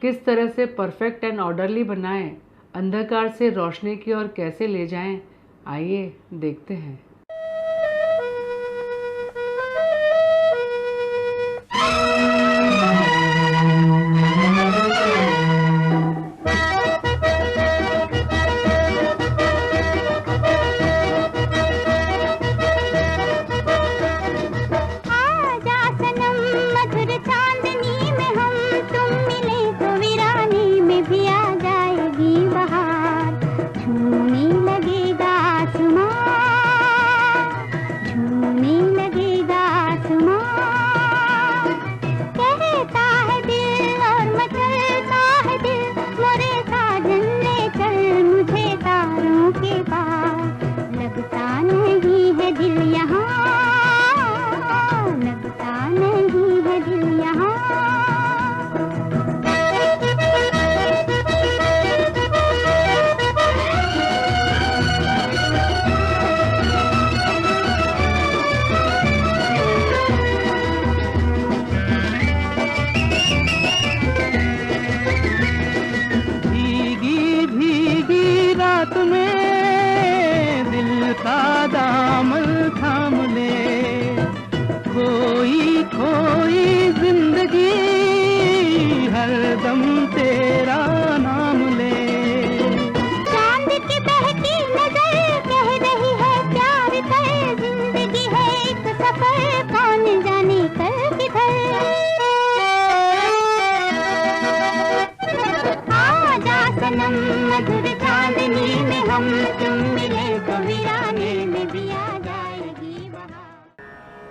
किस तरह से परफेक्ट एंड ऑर्डरली बनाएं, अंधकार से रोशनी की ओर कैसे ले जाएं, आइए देखते हैं।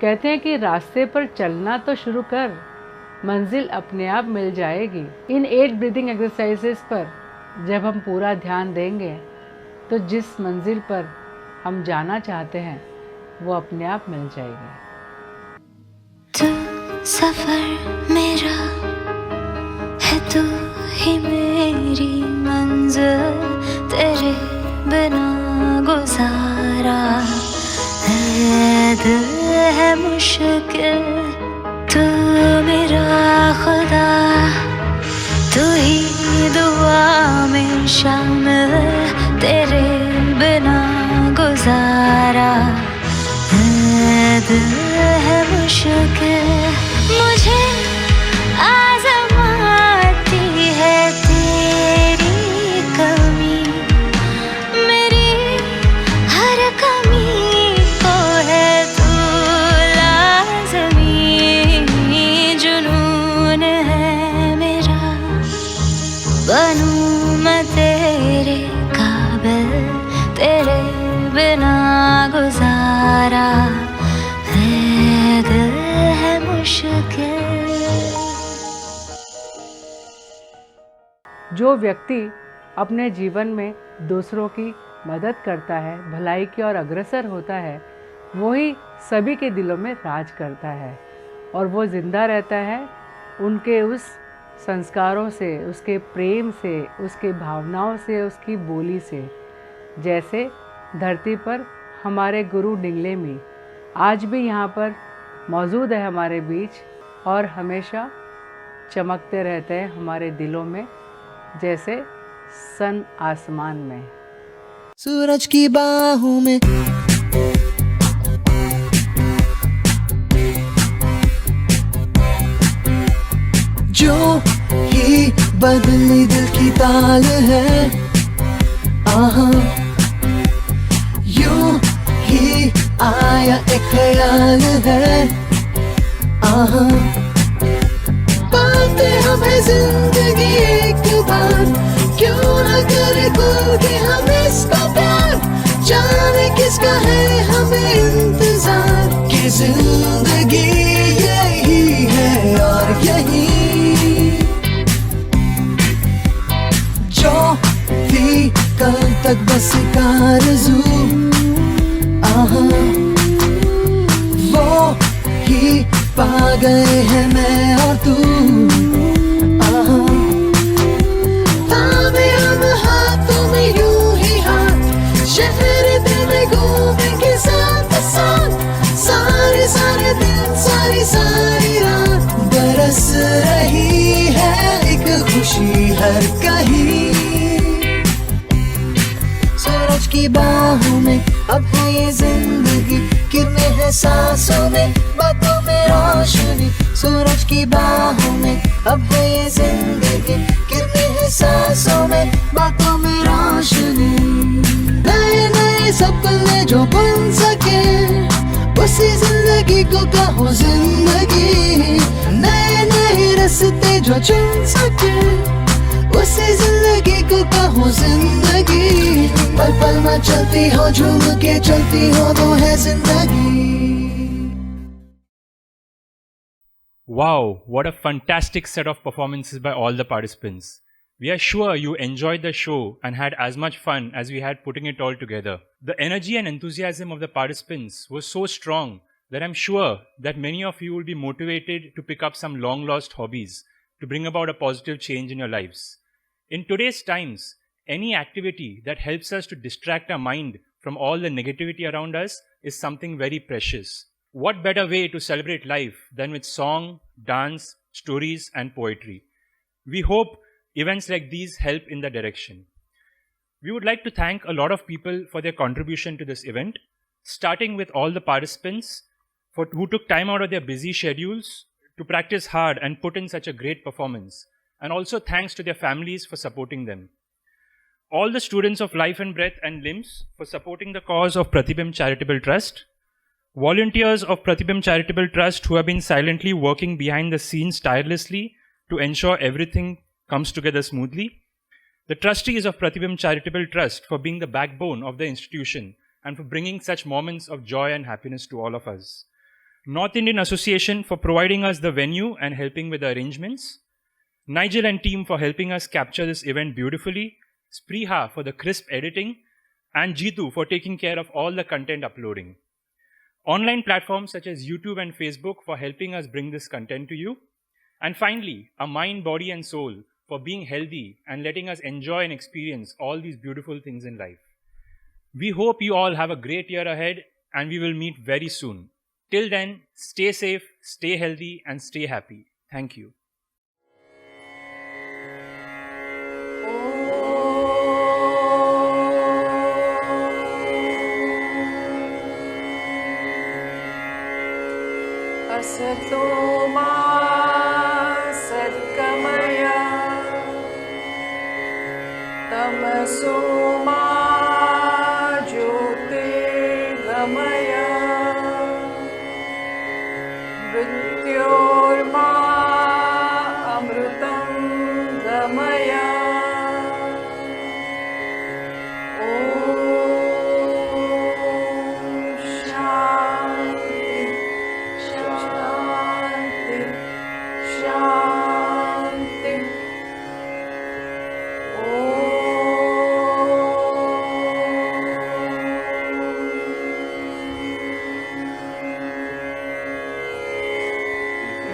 कहते हैं कि रास्ते पर चलना तो शुरू कर, मंजिल अपने आप मिल जाएगी। इन 8 ब्रीदिंग एक्सरसाइजेस पर जब हम पूरा ध्यान देंगे तो जिस मंजिल पर हम जाना चाहते हैं वो अपने आप मिल जाएगी। तू सफर मेरा है, तू ही मेरी मंजिल, तेरे बिना गुजारा है दिल है मुश्किल। तू मेरा खुदा, तू ही दुआ में शामिल, तेरे बिना गुजारा है दिल है मुश्किल। मुझे आज़माती है तेरी कमी, मेरी हर कमी को है तू लाज़मी। जुनून है मेरा, बनूं मैं तेरे काबिल, तेरे बिना गुजारा है दिल है मुश्किल। जो व्यक्ति अपने जीवन में दूसरों की मदद करता है, भलाई की ओर अग्रसर होता है, वही सभी के दिलों में राज करता है और वो जिंदा रहता है उनके उस संस्कारों से, उसके प्रेम से, उसके भावनाओं से, उसकी बोली से। जैसे धरती पर हमारे गुरु डिंगलेमी आज भी यहाँ पर मौजूद है हमारे बीच और हमेशा चमकते रहते हैं हमारे दिलों में, जैसे सन आसमान में। सूरज की बाहों में जो ही बदली दिल की ताल है, आहा यूं ही आया एक ख्याल है, आहा पाते हमें जिंदगी एक बार, क्यों न करे खुल के हम इसका प्यार, जाने किसका है हमें इंतजार, कि जिंदगी यही है और यही जो थी कल तक बस एक आरज़ू, आहा वो ही पा गए हैं मैं और तू, आहा थामे हम हाथों में यूं ही हाथ, शहर दिल में घूमेंगे साथ साथ, सारे सारे दिन सारी सारी रात, बरस रही है एक खुशी हर कहीं। सूरज की बाहों में अब है ये जिंदगी, किरणें हैं सांसों में, बातों में रोशनी। सूरज की बाहों में अब है ये जिंदगी, किरणें हैं सांसों में, बातों में रोशनी। नए नए सपने जो बन सके, उसी जिंदगी को कहो जिंदगी, नए नए रास्ते जो चुन सके, उसी जिंदगी को कहो जिंदगी। पल पल में चलती हो, झूम के चलती हो, वो है जिंदगी। Wow, what a fantastic set of performances by all the participants. We are sure you enjoyed the show and had as much fun as we had putting it all together. The energy and enthusiasm of the participants was so strong that I'm sure that many of you will be motivated to pick up some long lost hobbies to bring about a positive change in your lives. In today's times, any activity that helps us to distract our mind from all the negativity around us is something very precious. What better way to celebrate life than with song, dance, stories, and poetry? We hope events like these help in that direction. We would like to thank a lot of people for their contribution to this event, starting with all the participants who took time out of their busy schedules to practice hard and put in such a great performance, and also thanks to their families for supporting them. All the students of Life and Breath and Limbs for supporting the cause of Pratibim Charitable Trust, volunteers of Pratibim Charitable Trust who have been silently working behind the scenes tirelessly to ensure everything comes together smoothly, the trustees of Pratibim Charitable Trust for being the backbone of the institution and for bringing such moments of joy and happiness to all of us. North Indian Association for providing us the venue and helping with the arrangements, Nigel and team for helping us capture this event beautifully, Spriha for the crisp editing, and Jeetu for taking care of all the content uploading. Online platforms such as YouTube and Facebook for helping us bring this content to you. And finally, our mind, body and soul for being healthy and letting us enjoy and experience all these beautiful things in life. We hope you all have a great year ahead and we will meet very soon. Till then, stay safe, stay healthy and stay happy. Thank you. Asato ma sadgamaya, tamaso ma jyotirgamaya, mrityorma amrutam gamaya.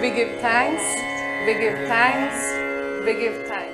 We give thanks, we give thanks, we give thanks.